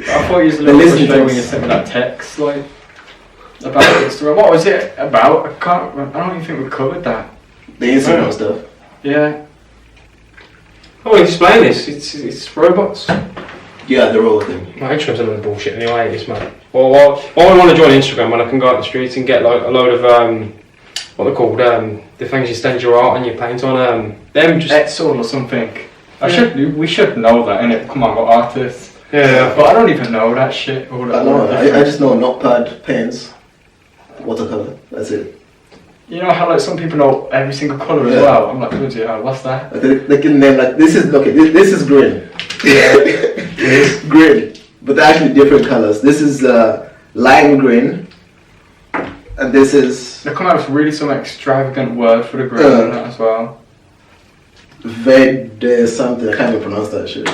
I thought you was a little frustrated when you sent me that text, like, about Instagram. What was it about? I don't even think we covered that. The Instagram stuff. Yeah. Oh, explain this. It's robots. Yeah, the robot thing. My Instagram's a load of bullshit anyway, it's mate. Well, why I want to join Instagram when I can go out the streets and get like a load of what they're called, the things you stand your art and you paint on, them just Etzel or something. We should know that, innit? Come on, we're artists. Yeah. But I don't even know that shit. All that, I know. I just know notepad, pens, watercolor. That's it. You know how like some people know every single colour as well? I'm like, bloody hell, what's that? They can name like this is this is green. Yeah. It's green. But they're actually different colours. This is lime green. And this is They come out with really some extravagant word for the green and that as well. Verde something, I can't even pronounce that shit.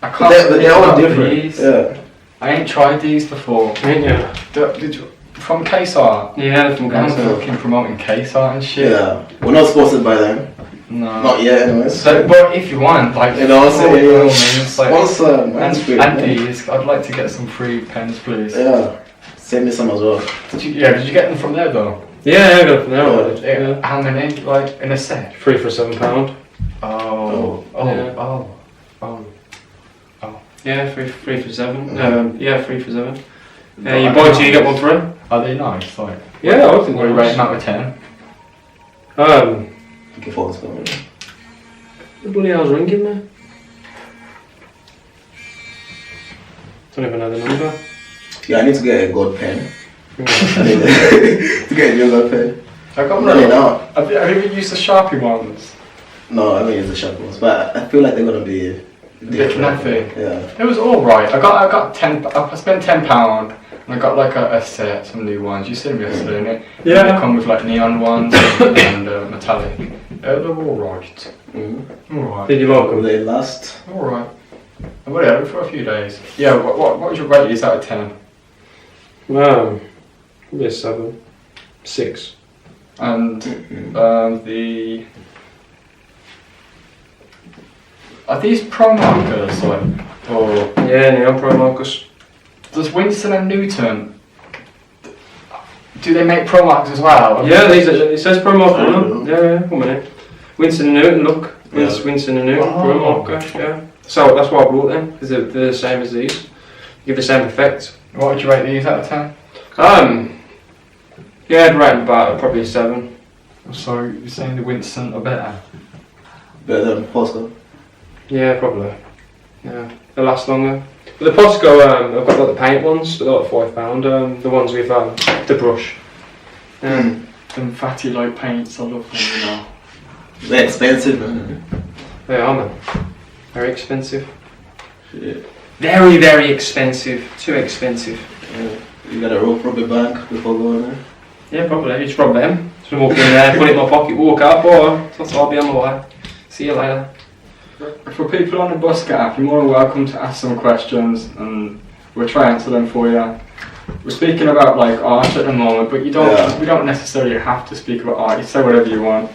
I can't But they're all different. These. Yeah. I ain't tried these before. Ain't ya? Did you, from Case Art? Yeah, from I'm Case Art. fucking promoting Case Art and shit. Yeah. We're not sponsored by them. No. Not yet anyways. So, but if you want, like, You know, so means, like, sponsor, and these, I'd like to get some free pens, please. Yeah. Send me some as well. Did you get them from there though? Yeah, I got it from there. Yeah. How many, like, in a set? 3 for £7. Oh. Yeah, 3 for 7. Yeah, 3 for 7. Yeah, you buy 2, you get 1 free. Are they nice? Like, Yeah, I think what do you rate them out of 10? Looking forward to coming. The bloody hell's ringing, man. Don't even know the number. Yeah, I need to get a gold pen. Yeah. I need to get a new gold pen. I got Really now. Have you ever used the Sharpie ones? No, I haven't used the sharp ones, but I feel like they're gonna be Bit nothing. Yeah. It was alright. I spent £10 and I got like a set, some new ones. You seen me yesterday, innit? Yeah. They come with like neon ones and metallic. They're alright. Mm-hmm. Alright. Did you like Will them? they last? Alright. Whatever, for a few days. Yeah, what would you rate these out of 10? Probably a 7. 6. And the... Are these pro markers, like, or... Yeah, Neon Pro Marcus. Does Winston and Newton, do they make pro markers as well? Yeah, it says Pro Marker on Oh. them. Yeah, 1 minute. Winston and Newton, look. Yeah. Winston and Newton, Oh. Pro Marker, yeah. So that's why I brought them, because they're the same as these. You get the same effect. What would you rate these out of 10? Yeah, I'd rate them about probably a 7. So you're saying the Winston are better? Better than Posco. Yeah, probably. Yeah, they last longer. But the Posco, I've got like the paint ones, but they're like £5. The ones with the brush. Them fatty like paints, I love them, you know. They're expensive, man. They are, man. Very expensive. Shit. Very, very expensive. Too expensive. Yeah. You gotta rope rubber bank before going there. Yeah, probably. You just rob them. Just walk in there, put it in my pocket, walk out, boy. That's I'll be on my way. See you later. For people on the Busker app, you're more than welcome to ask some questions and we'll try and answer them for you. We're speaking about like art at the moment, but we don't necessarily have to speak about art. You say whatever you want.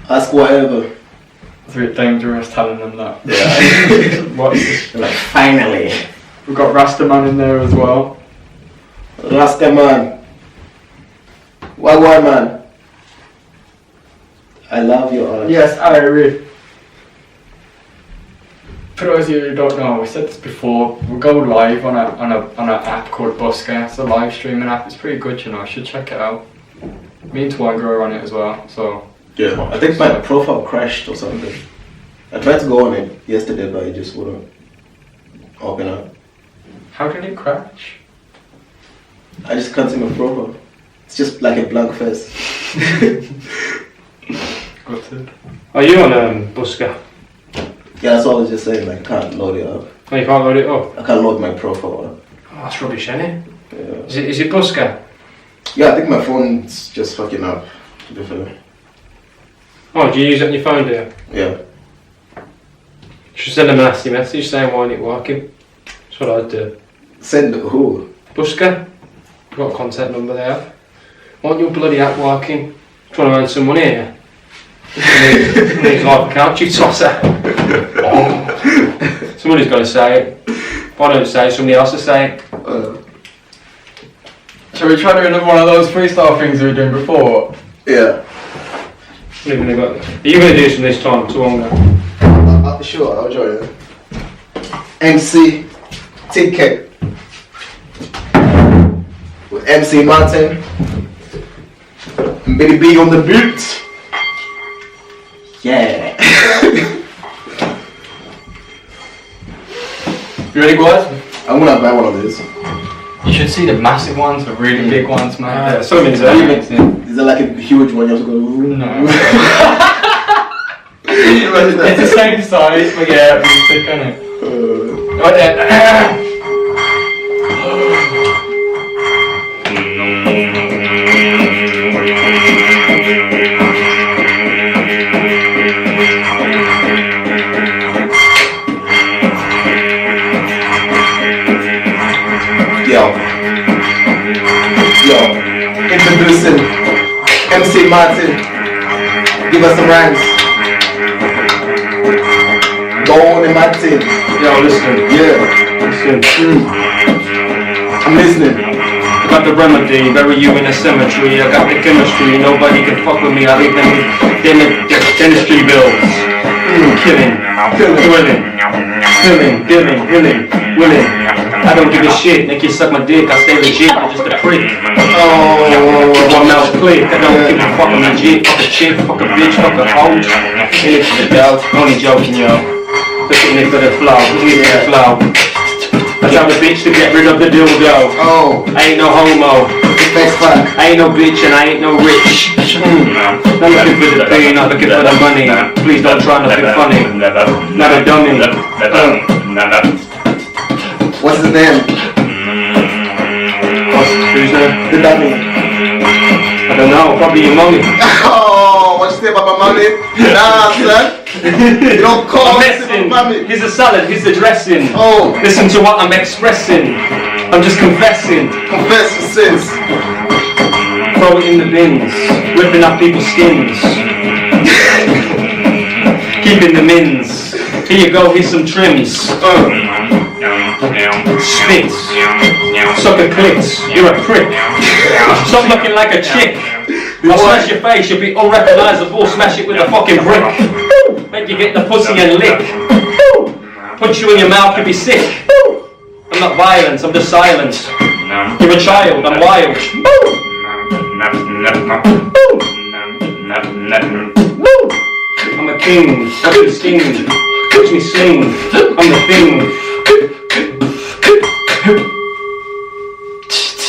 Ask whatever. It's a bit dangerous telling them that. Yeah. What's Like, finally. We've got Rastaman in there as well. Rasta man. Wagwan man. I love your art. Yes, I agree. For those of you who don't know, we said this before, we'll go live on an app called Busker. It's a live streaming app. It's pretty good, you know. You should check it out. Me and Tawonga are on it as well, so... Yeah, I think my profile crashed or something. I tried to go on it yesterday, but it just wouldn't open up. How did it crash? I just can't see my profile. It's just like a blank face. Gutted. Are you on Busker? Yeah, that's what I was just saying. Like, I can't load it up. Oh, you can't load it up? I can't load my profile up. Oh, that's rubbish, isn't it? Yeah. Is it Busker? Yeah, I think my phone's just fucking up. To be fair. Oh, do you use it on your phone, do you? Yeah. Should send them a nasty message saying why ain't it working. That's what I'd do. Send who? Busker? I've got a contact number there. Why aren't your bloody app working? Trying to earn some money here. Somebody's life account, you tosser. Somebody's got to say it. If I don't say it, somebody else will say it. Shall we try to do another one of those freestyle things we were doing before? Yeah. Are you going to do some this time, Tawonga? Sure, I'll join you. MC TK with MC Martin and Billy B on the beat. Yeah. You ready, guys? I'm gonna buy one of these. You should see the massive ones, the really big ones, man. So many. Is there like a huge one you have to go? No. Imagine that. It's the same size, but yeah, it's thick, isn't it? Right there. Yo, introducing MC MARTI. Give us some rhymes. Go on in MARTI. Yo, listen. Yeah. Listen. I'm listening. Got the remedy, bury you in a cemetery. I got the chemistry, nobody can fuck with me. I leave them with dentistry bills. Killing, killing, willing. I don't give a shit, make you suck my dick, I stay legit, I'm just a prick. One mouth click, I don't give a fuck, I'm legit. Fuck a chick, fuck a bitch, fuck a hoe. In it for the dough, only joking, yo. Just in it for the flow, in it for the flow. I tell the bitch to get rid of the dildo. I ain't no homo. I ain't no bitch and I ain't no rich. Not looking for the pain, not looking for the money. Please don't try nothing funny. Not a dummy. What's his name? Who's name? The dummy. I don't know, probably your mommy. Oh, what you say about my mommy? Nah, son. You don't call me mommy. Here's the salad, here's the dressing. Oh. Listen to what I'm expressing. I'm just confessing. Confess your sins. Throw it in the bins. Ripping up people's skins. Keeping the mins. Here you go, here's some trims. Spits. Suck a clits. You're a prick. Stop looking like a chick. I'll smash your face, you'll be unrecognizable. Smash it with a fucking brick. Make you get the pussy and lick. Punch you in your mouth, you'll be sick. I'm not violent, I'm just silence. You're a child, I'm wild. I'm a king, watch me sting. Watch me sing, I'm the thing.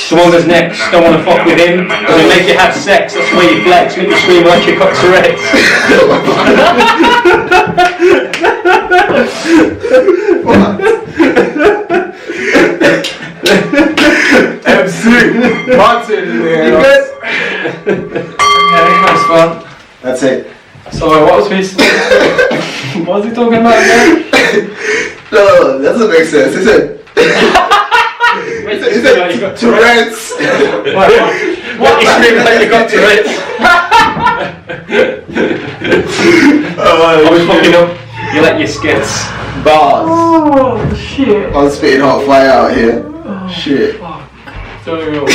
Tawonga's next, don't wanna fuck with him. Cause he'll make you have sex, that's where you flex. Make you scream like your cock's erect. MC MARTI in there. You good? Yeah, that's fun. That's it. So what was he what was he talking about again? No, that doesn't make sense. He said Tourette's. What? You scream like you got Tourette's? I was fucking up. You like your skits. Bars. Oh shit. I'm spitting hot fire out here. Shit. Fuck. No, I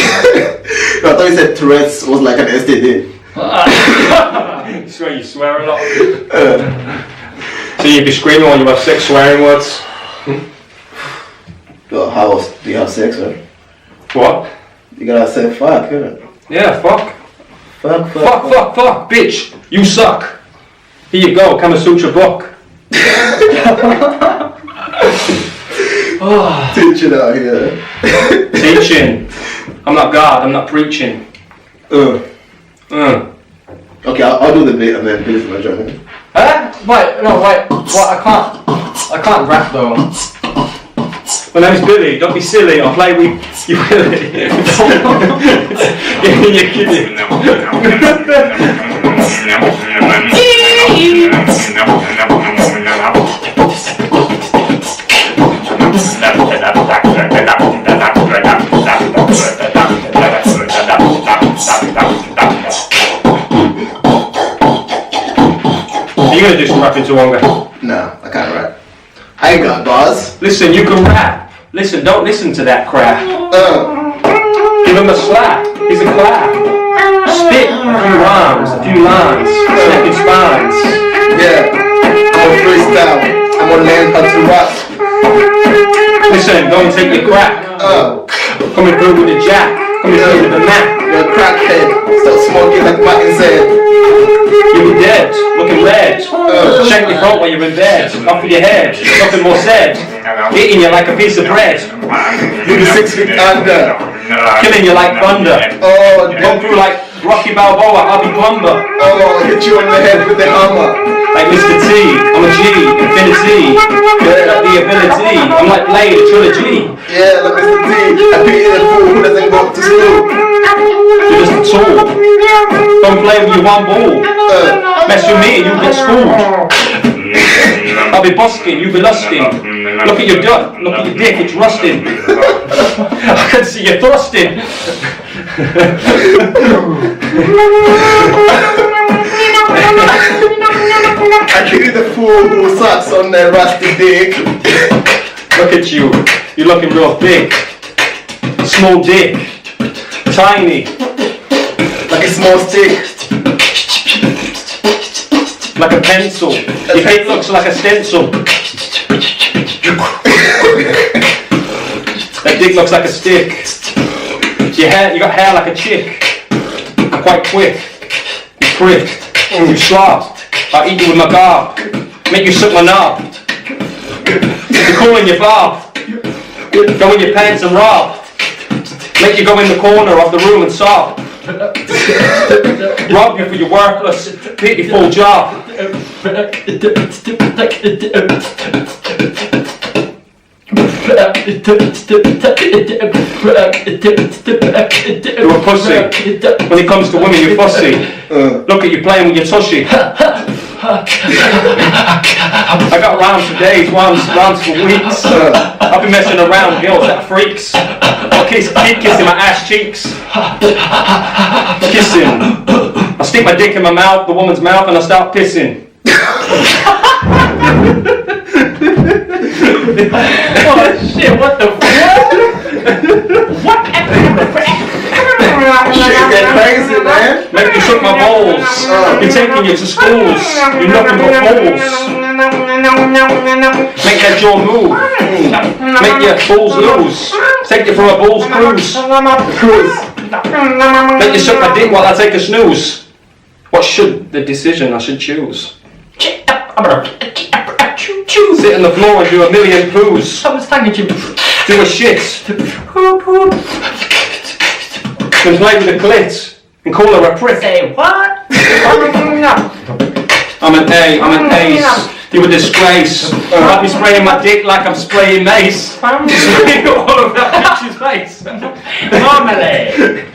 thought you said Tourette's was like an STD. You swear a lot. So you'd be screaming when you have sex, swearing words? Well, how else do you have sex, man? What? You gotta say fuck, innit? Yeah, fuck. Fuck. Fuck, bitch. You suck. Here you go, Kama Sutra book. Teaching out here. Teaching. I'm not God, I'm not preaching. Okay, I'll do the bit and then Billy's gonna join in. Wait. What? I can't rap though. My name's Billy, don't be silly, I'll play with you, Billy. You're kidding. Are you gonna do some rapping, Tawonga? Nah, I can't rap. I ain't got bars. Listen, you can rap. Listen, don't listen to that crap. Give him a slap. He's a clap. Spit a few rhymes, a few lines. Snapping spines. Yeah, I'm a freestyle. I'm gonna learn how to rap. Listen, don't take your crack. Coming through with the jack. Coming through with the Mac. You're a crackhead. Stop smoking like Martin said. You'll be dead, looking red. Shake your throat while you're in bed. Off with your head, nothing more said. Eating you like a piece of bread. You'll be 6 feet under. Killing you like thunder. Oh, Come through like Rocky Balboa, I'll be Plumber. oh, hit you on the head with the hammer. Like Mr. T, I'm a G, infinity. Got the ability, I'm like Blade, a trilogy. Yeah, like Mr. T. I pity the fool who doesn't go to school. You're just a tool. Don't play with your one ball. Mess with me and you'll get schooled. I'll be busking, you be lusting. Look at your duck, look at your dick, it's rusting. I can see you thrusting. I pity the fool who sucks on their rusty dick. Look at you, you're looking real thick. Small dick, tiny. Like a small stick. Like a pencil. Your head looks like a stencil. That dick looks like a stick. Your hair, you got hair like a chick. I'm quite quick. You prick. You sloth. I'll eat you with my garb. Make you suck my knob. You cool in your bath. Go in your pants and rob. Make you go in the corner of the room and sob. Rob you for your worthless, pitiful job. Do a pussy. When it comes to women, you're fussy. Look at you playing with your tushy. I got rhymes for days, rhymes for weeks. I've been messing around, girls that are freaks. I keep kissing my ass cheeks. Kissing. I stick my dick in my mouth, the woman's mouth, and I start pissing. Oh shit, what the fuck? What? Shit get crazy, man. Make you suck my balls. You're taking you to schools. You're nothing but fools. Make that jaw move. Make your balls loose. Take you for a balls cruise. Make you suck my dick while I take a snooze. What should the decision I should choose? Sit on the floor and do a million poos. Do a shit. Can play with the clit and call her a prick. Say what? I'm an A, I'm an ace. You a disgrace. I'll be spraying my dick like I'm spraying mace. Spraying all of that bitch's face. Marmalade.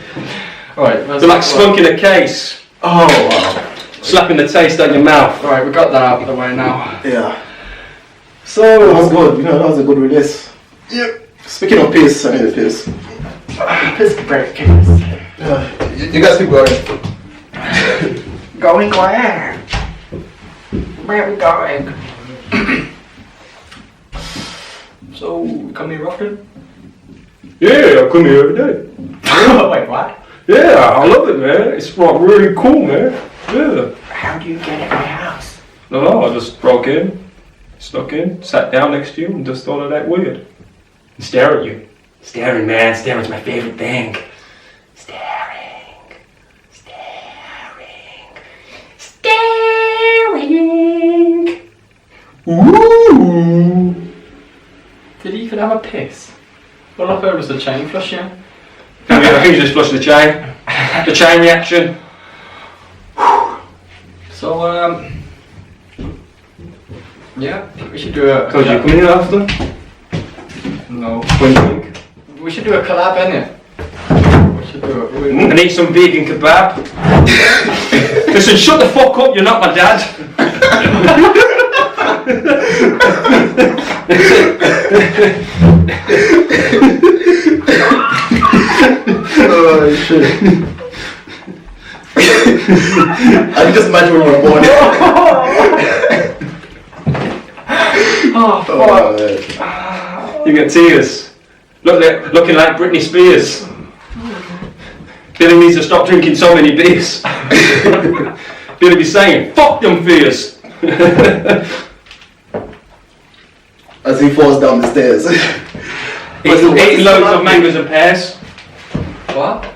Right, You're like skunk in a case. Oh, wow. Slapping the taste out your mouth. Right, we got that out of the way now. Yeah. So, that was good. You know, that was a good release. Yep. Speaking of piss, I need a piss. Piss break. You guys keep going. Going where? Where are we going? So, you come here often? Yeah, I come here every day. Wait, what? Yeah, I love it, man. It's like really cool, man. Yeah. How do you get at my house? No, I just broke in, snuck in, sat down next to you, and just thought of that weird. And stare at you. Staring, man. Staring's my favorite thing. Staring. Ooh. Did he even have a piss? All I heard was the chain flushing. I think you just flushed the chain. The chain reaction. So, yeah, we should do a... Told you come in after? No. What do you think? We should do a collab, innit? We should do it. And eat some vegan kebab. Listen, shut the fuck up, you're not my dad. Oh shit. I can just imagine when we were born. Oh fuck. You get tears. Looking like Britney Spears. Billy needs to stop drinking so many beers. Billy be saying, fuck them fears. As he falls down the stairs. Eating loads of mangoes and pears. What?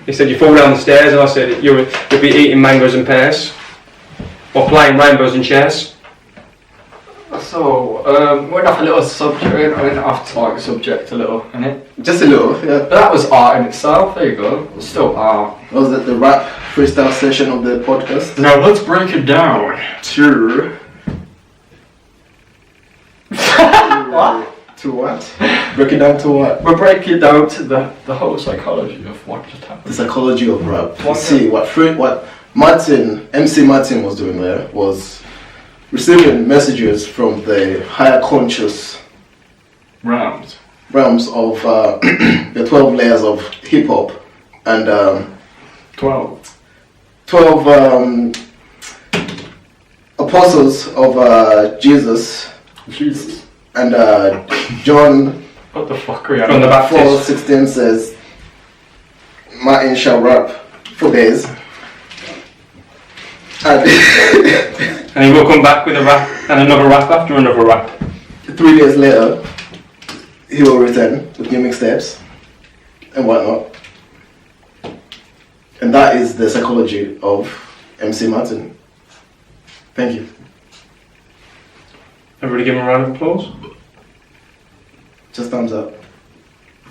He said you fall down the stairs, and I said you'll be eating mangoes and pears, or playing rainbows and chairs. So, we're off a little subject, we're off topic subject a little, innit? Just a little, yeah. But that was art in itself, there you go. It's still art. Was it the rap freestyle session of the podcast? Now let's break it down to... What? To what? Break it down to what? We'll break it down to the whole psychology of what just happened. The psychology of rap. You see, what MC Martin was doing there was receiving messages from the higher conscious realms of the 12 layers of hip hop and 12 apostles of Jesus and John. What the fuck are you on the Baptist? 4:16 says, Martin shall rap for days. And he will come back with a rap and another rap after another rap. 3 days later, he will return with new mixtapes and whatnot. And that is the psychology of MC Martin. Thank you. Everybody give him a round of applause. Just thumbs up.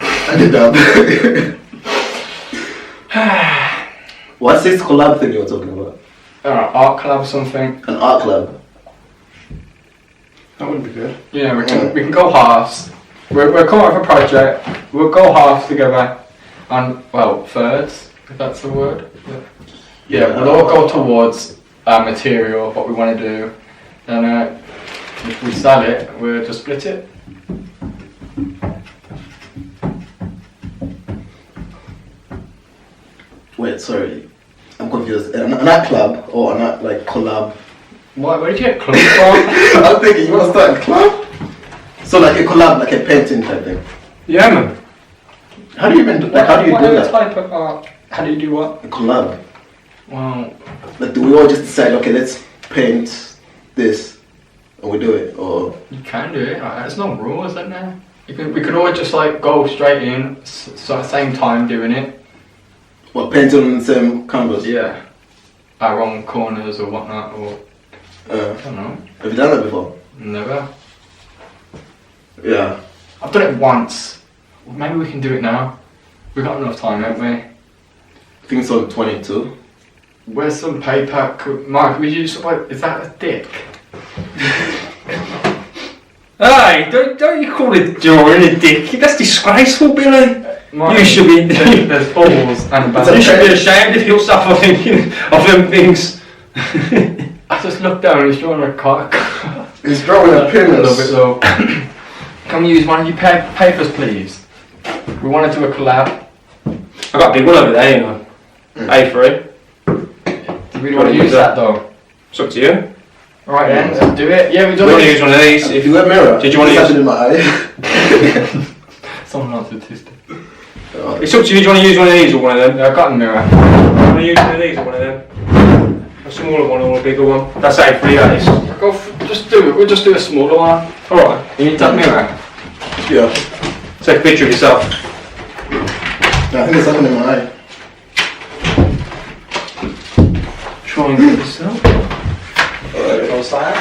And a dub. What's this collab thing you were talking about? Art collab or something. An art club. That would be good. Yeah, we can go halves. We're coming up with a project. We'll go halves together, and well, thirds, if that's the word. Yeah, we'll all go towards material, what we want to do. Then if we sell it, we'll just split it. Wait, sorry. I'm confused. An art club or an art like collab? Where did you get club from? I'm thinking you want to start a club? So like a collab, like a painting type thing. Yeah, man. How do you even do What that? type of art? How do you do what? A collab. Wow. Like do we all just decide, okay, let's paint this and we do it, or? You can do it. There's no rules, isn't there? We could all just like go straight in, so at the same time doing it. What, painting on the same canvas? Yeah. Our own corners or whatnot, or I don't know. Have you done that before? Never. Yeah. I've done it once. Maybe we can do it now. We've got enough time, haven't we? I think it's on 22. Where's some paper? Mark, we use like, is that a dick? Hey, don't you call it drawing a dick? That's disgraceful, Billy. Mark, You should be. There's balls and You should be ashamed of yourself for thinking of them things. I just looked down and he's drawing a cock. He's drawing a A penis. little bit low. Can we use one of your papers, please? We want to do a collab. I've got a big one over there, you know. A3. Do we really want to use that though? It's up to you. Alright then, let's do it. Yeah, we Do don't you want to use one of these? If you got a mirror, Did you want to use it in my eye? Someone else autistic. It's up to you. Do you want to use one of these or one of them? Yeah, I got a mirror. Do you want to use one of these or one of them? A smaller one or a bigger one? That's A3, that is. Just do it. We'll just do a smaller one. Alright. You need that mirror. Yeah. Take a picture of yourself. I think there's something in my eye. Try and get yourself. Alright. Close that.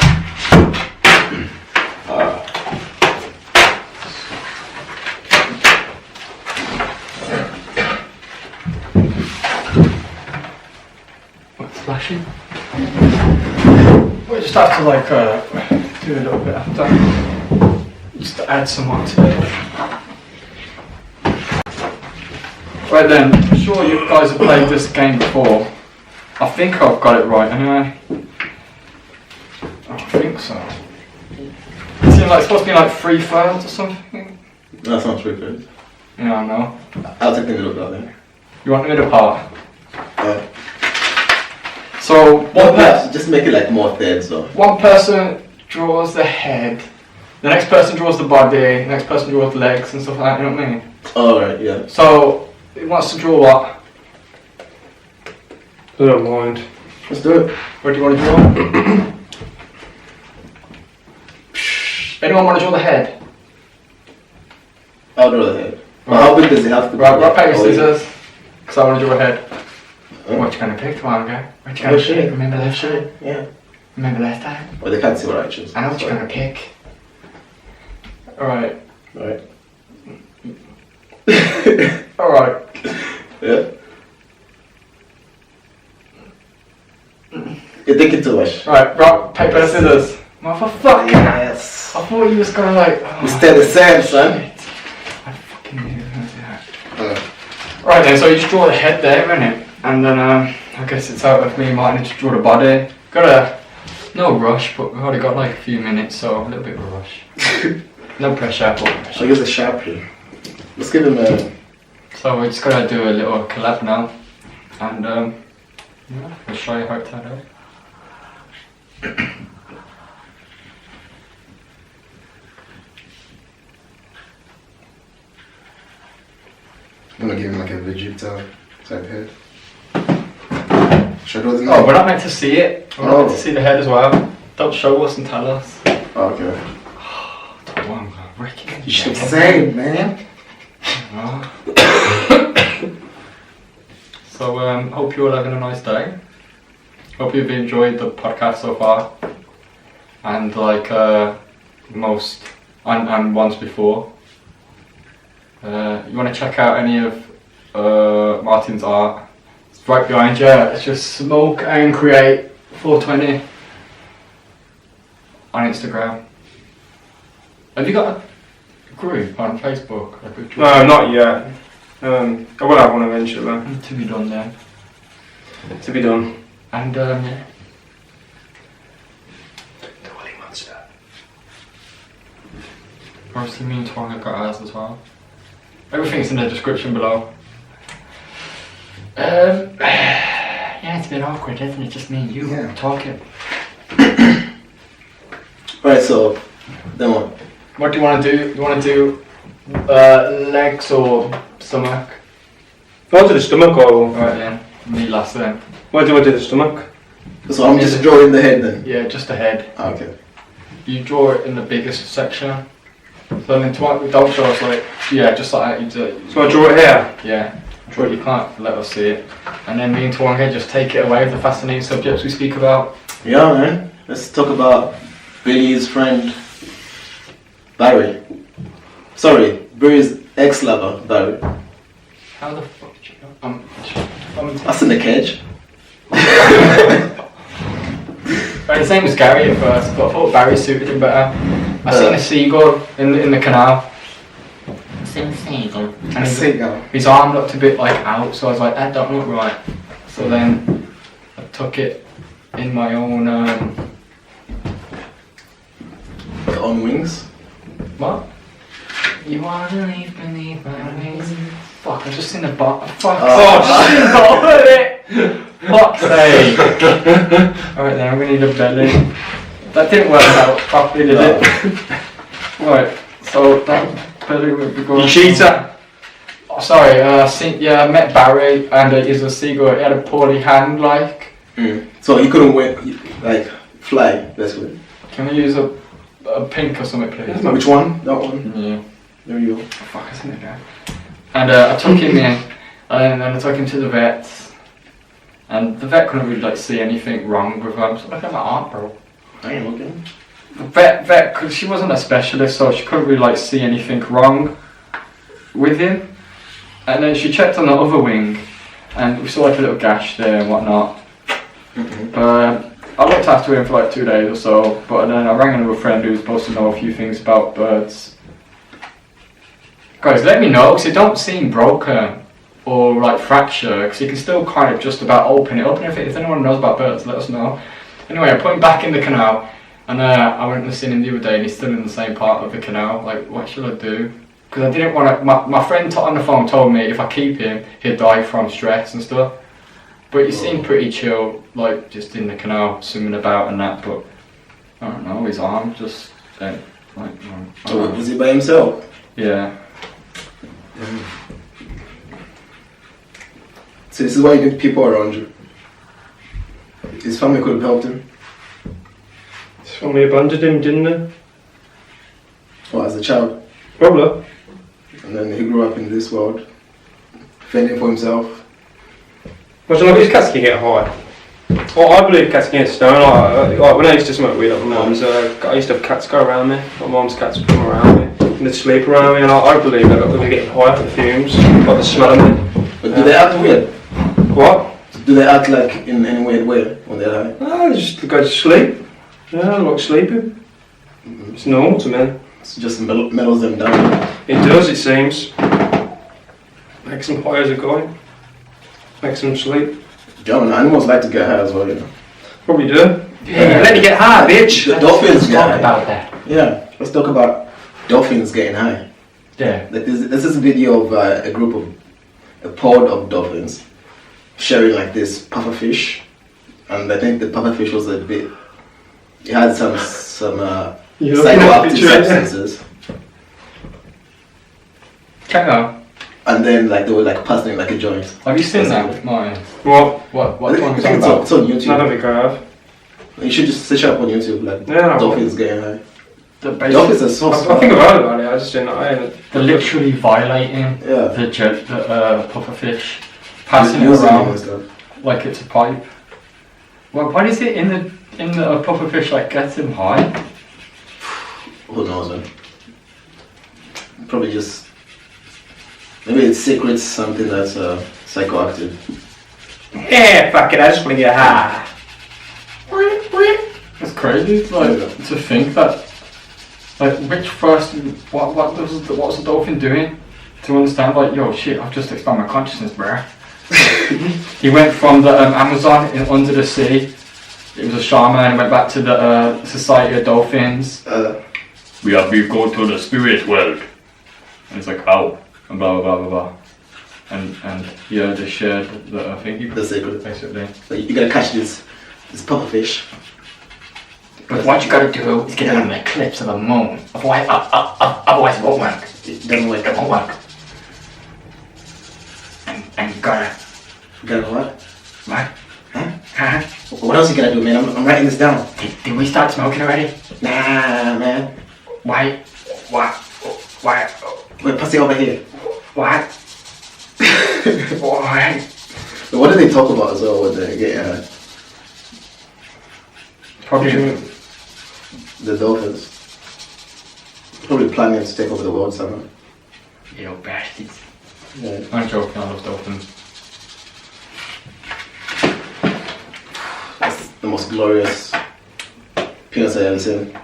What's flashing? We just have to like do a little bit after. Just to add some more to it. Right then, I'm sure you guys have played this game before. I think I've got it right anyway. I think so. It's like supposed to be like 3 thirds or something. That sounds pretty good. Yeah, I know. I'll take the middle part then. You want the middle part? Yeah. So Just make it like more thirds though. one person draws the head, the next person draws the body, the next person draws the legs and stuff like that, you know what I mean? Alright, yeah. So, he wants to draw what? I don't mind. Let's do it. What do you want to draw? Anyone want to draw the head? I'll draw the head. Well, how big does it have to be? Right, rock, paper, Oh, yeah. scissors. because I want to draw a head. What you gonna pick, Tawonga? What you gonna pick? Remember last time? Yeah. Remember last time? Well, they can't see what I choose. I know what you're gonna pick. Alright. Alright. Alright. Yeah. You're thinking too much. Right, rock, paper, scissors. Motherfucker! Yes. I thought you was gonna like. Oh, We stay the same, son. shit. I fucking knew you were gonna do that. Right then, so you just draw the head there, innit? And then I guess it's out of me and Martin to draw the body. No rush, but we've already got like a few minutes, so a little bit of a rush. No pressure, but pressure. I'll use a sharpie. Let's give him a... So we're just gonna do a little collab now. And yeah, we'll show you how it turned out. I'm gonna give him like a Vegeta type head. Should I do the Oh, we're not meant to see it. We're not meant to see the head as well. Don't show us and tell us. Oh, okay. Tawonga, Ricky. You should say, man. So hope you're all having a nice day. Hope you've enjoyed the podcast so far. And like most and once before. You want to check out any of Martin's art? It's right behind you. It's just Smoke and Create 420 on Instagram. Have you got a group on Facebook? No, not yet. I will have one eventually. To be done then. To be done. And yeah. The Willy Monster. Obviously me and Tawonga got ours as well. Everything's in the description below. Yeah, it's a bit awkward, isn't it? Just me and you talking. Right, so then what? What do you want to do? You want to do legs or stomach? Go to the stomach or... Right then, me last then. Why do I do the stomach? So I'm just drawing the head then? Yeah, just the head. Okay. You draw it in the biggest section. So then don't show us like, yeah, just like that. You do, So I draw it here? yeah, draw it, you can't let us see it. And then me and Tawonga just take it away with the fascinating subjects we speak about. Yeah, man. Let's talk about Billy's friend, Barry. Sorry, Barry's ex-lover, Barry. How the fuck did you know? That's in the cage. Right, his name was Gary at first, but I thought Barry suited him better. I seen a seagull in the canal. I seen a seagull. And his arm looked a bit like out, so I was like, that don't look right. So then I took it in my own Your own wings. what? You wanna leave beneath my wings? Fuck, I just seen the bottom. Fuck. Fuck's sake. Alright then, I'm gonna need a belly. That didn't work out properly, did it? Right, so that belly would be going. You cheater! Oh, sorry, I met Barry and he's a seagull. He had a poorly hand, like. So he couldn't win, like, fly, basically. Can we use a pink or something, please? Which one? That one? Yeah. There you go. Fuck, isn't it there? And I took him in, and then I took him to the vets. And the vet couldn't really like see anything wrong with him. So look at my arm, bro. I ain't looking. The vet, cause she wasn't a specialist, so she couldn't really like see anything wrong with him. And then she checked on the other wing, and we saw like a little gash there and whatnot. I looked after him for like 2 days or so, but then I rang another friend who was supposed to know a few things about birds. Guys, let me know, because it don't seem broken or like fracture, because you can still kind of just about open it. If anyone knows about birds, let us know. Anyway, I put him back in the canal, and I went and seen him the other day, and he's still in the same part of the canal. Like, what should I do? Because I didn't want to. My friend on the phone told me if I keep him, he'd die from stress and stuff. But he seemed pretty chill, like just in the canal, swimming about and that. But I don't know, his arm just like. So was he by himself? Yeah. So this is why you need people around you. His family could have helped him. His family abandoned him, didn't they? Well, as a child. Probably. And then he grew up in this world, fending for himself. Well, do you know these cats can get high? Well, I believe cats can get stoned. Like when I used to smoke weed at my mum's, I used to have cats go around me. My mum's cats would come around me and they'd sleep around me, and I believe that they're getting high off the fumes, like the smell of me. But do they act weird? What? Do they act like in any weird way when they're high? No, they just go to sleep. Yeah, like sleeping. It's normal to me. It just mellows them down. It does, it seems. Makes them high as a guy. Makes them sleep. German animals like to get high as well, you know. Probably do. Yeah, let me get high, bitch. The dolphins get Talk high. about that. Yeah, let's talk about dolphins getting high. Yeah. Like this is a video of a pod of dolphins sharing like this pufferfish, and I think the pufferfish was a bit. It had some psychoactive substances. Check out. And then like they were like passing it like a joint. Have you seen that, Martin? What? What I one think are you talking about? it's on YouTube. I don't think I have. You should just search up on YouTube like Yeah, dolphins getting high. The Dolphins are so I smart. think I've heard about it, I just didn't know. They're literally violating Yeah. the pufferfish, passing it Using around and stuff. like it's a pipe. Well, what is it in the pufferfish like gets him high? Who knows, man? Probably just maybe it secrets something that's psychoactive. Yeah, fuck it, I just want to get high. It's crazy, like to think that, like, what was the dolphin doing to understand, like, yo, shit, I've just expanded my consciousness, bruh. He went from the Amazon under the sea. It was a shaman, and went back to the Society of Dolphins. We go to the spirit world, and it's like, how, and blah blah blah blah blah, and yeah, they shared the thing. The secret. Basically. So you gotta catch this pufferfish. But what you gotta do is get an eclipse of the moon. Otherwise it won't work. It doesn't work. It won't work. And you gotta... You gotta what? What? Huh? What else you gotta do, man? I'm writing this down. Did we start smoking already? Nah, man. Why? Wait, pass it over here. What? Why? But what do they talk about as well when they get Probably... the dolphins? Probably planning to take over the world somehow. You bastards. Yeah. I'm joking, I love dolphins. That's the most glorious penis I ever seen.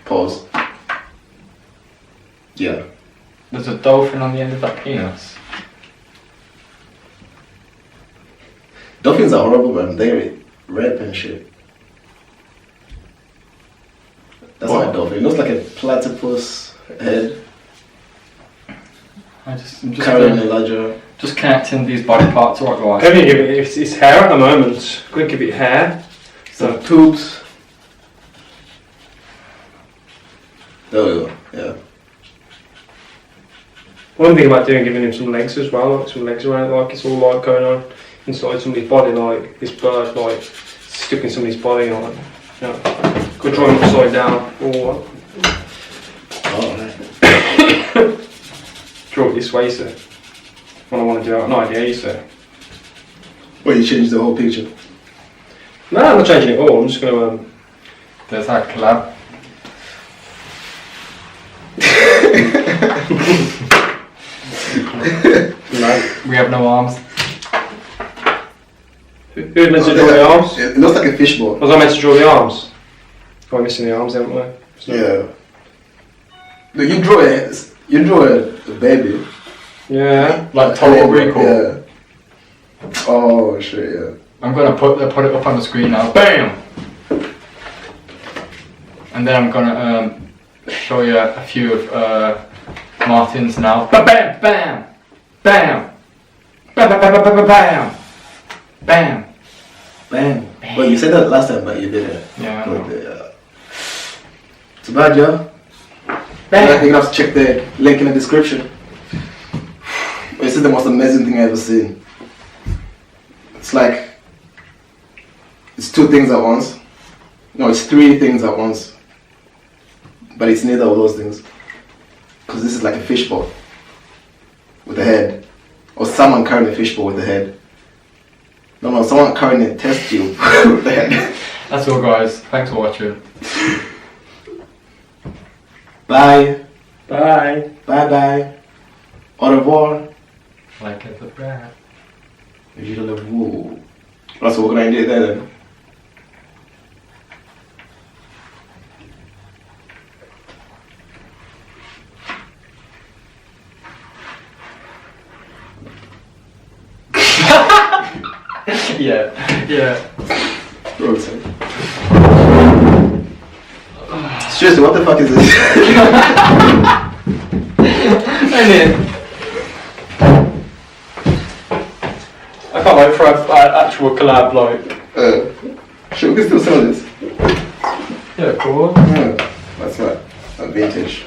Pause. Yeah. There's a dolphin on the end of that penis. Dolphins are horrible, man. They're rape and shit. That's not a dolphin. It looks like a platypus head. I'm just Carrying a larger. just connecting these body parts right away. Can you give it, it's hair at the moment. Could give it hair. Some tubes. There we go. Yeah. One thing about doing, giving him some legs as well, like some legs around, like it's all like going on inside somebody's body, like this bird, like stuck in somebody's body, like, you know, could draw him upside down, or Oh, right. draw it this way, sir. When I want to do it, I have no idea, you sir. Well, you changed the whole picture. No, I'm not changing it all, I'm just going to, There's our collab. We have no arms. who's meant to draw the arms? It looks like a fishbowl. Was I meant to draw the arms? Oh, I'm missing the arms, haven't I? Yeah. Look, you draw a baby. Yeah. Like totally cool. Yeah. Oh shit, yeah. I'm gonna put it up on the screen now. Bam! And then I'm gonna show you a few of Martin's now. Bam! Bam! Bam! Bam! Bam! Bam! Bam! Bam! Bam! Bam! Bam. Well, you said that last time, but you didn't. Yeah, I know. It's bad, yeah. You're gonna have to check the link in the description. This is the most amazing thing I've ever seen. It's like it's two things at once. No, it's three things at once. But it's neither of those things. Because this is like a fishbowl with a head. Or someone carrying a fishbowl with a head. No, someone currently test you. That's all, guys. Thanks for watching. Bye. Bye. Bye bye. Au revoir. Like it, but bad. Je le vois. That's what we're going to do there then. Yeah. Rotate. Seriously, what the fuck is this? I can't wait for an actual collab, like. Shit, we can still sell this. Yeah, cool. Yeah, that's right. Vintage.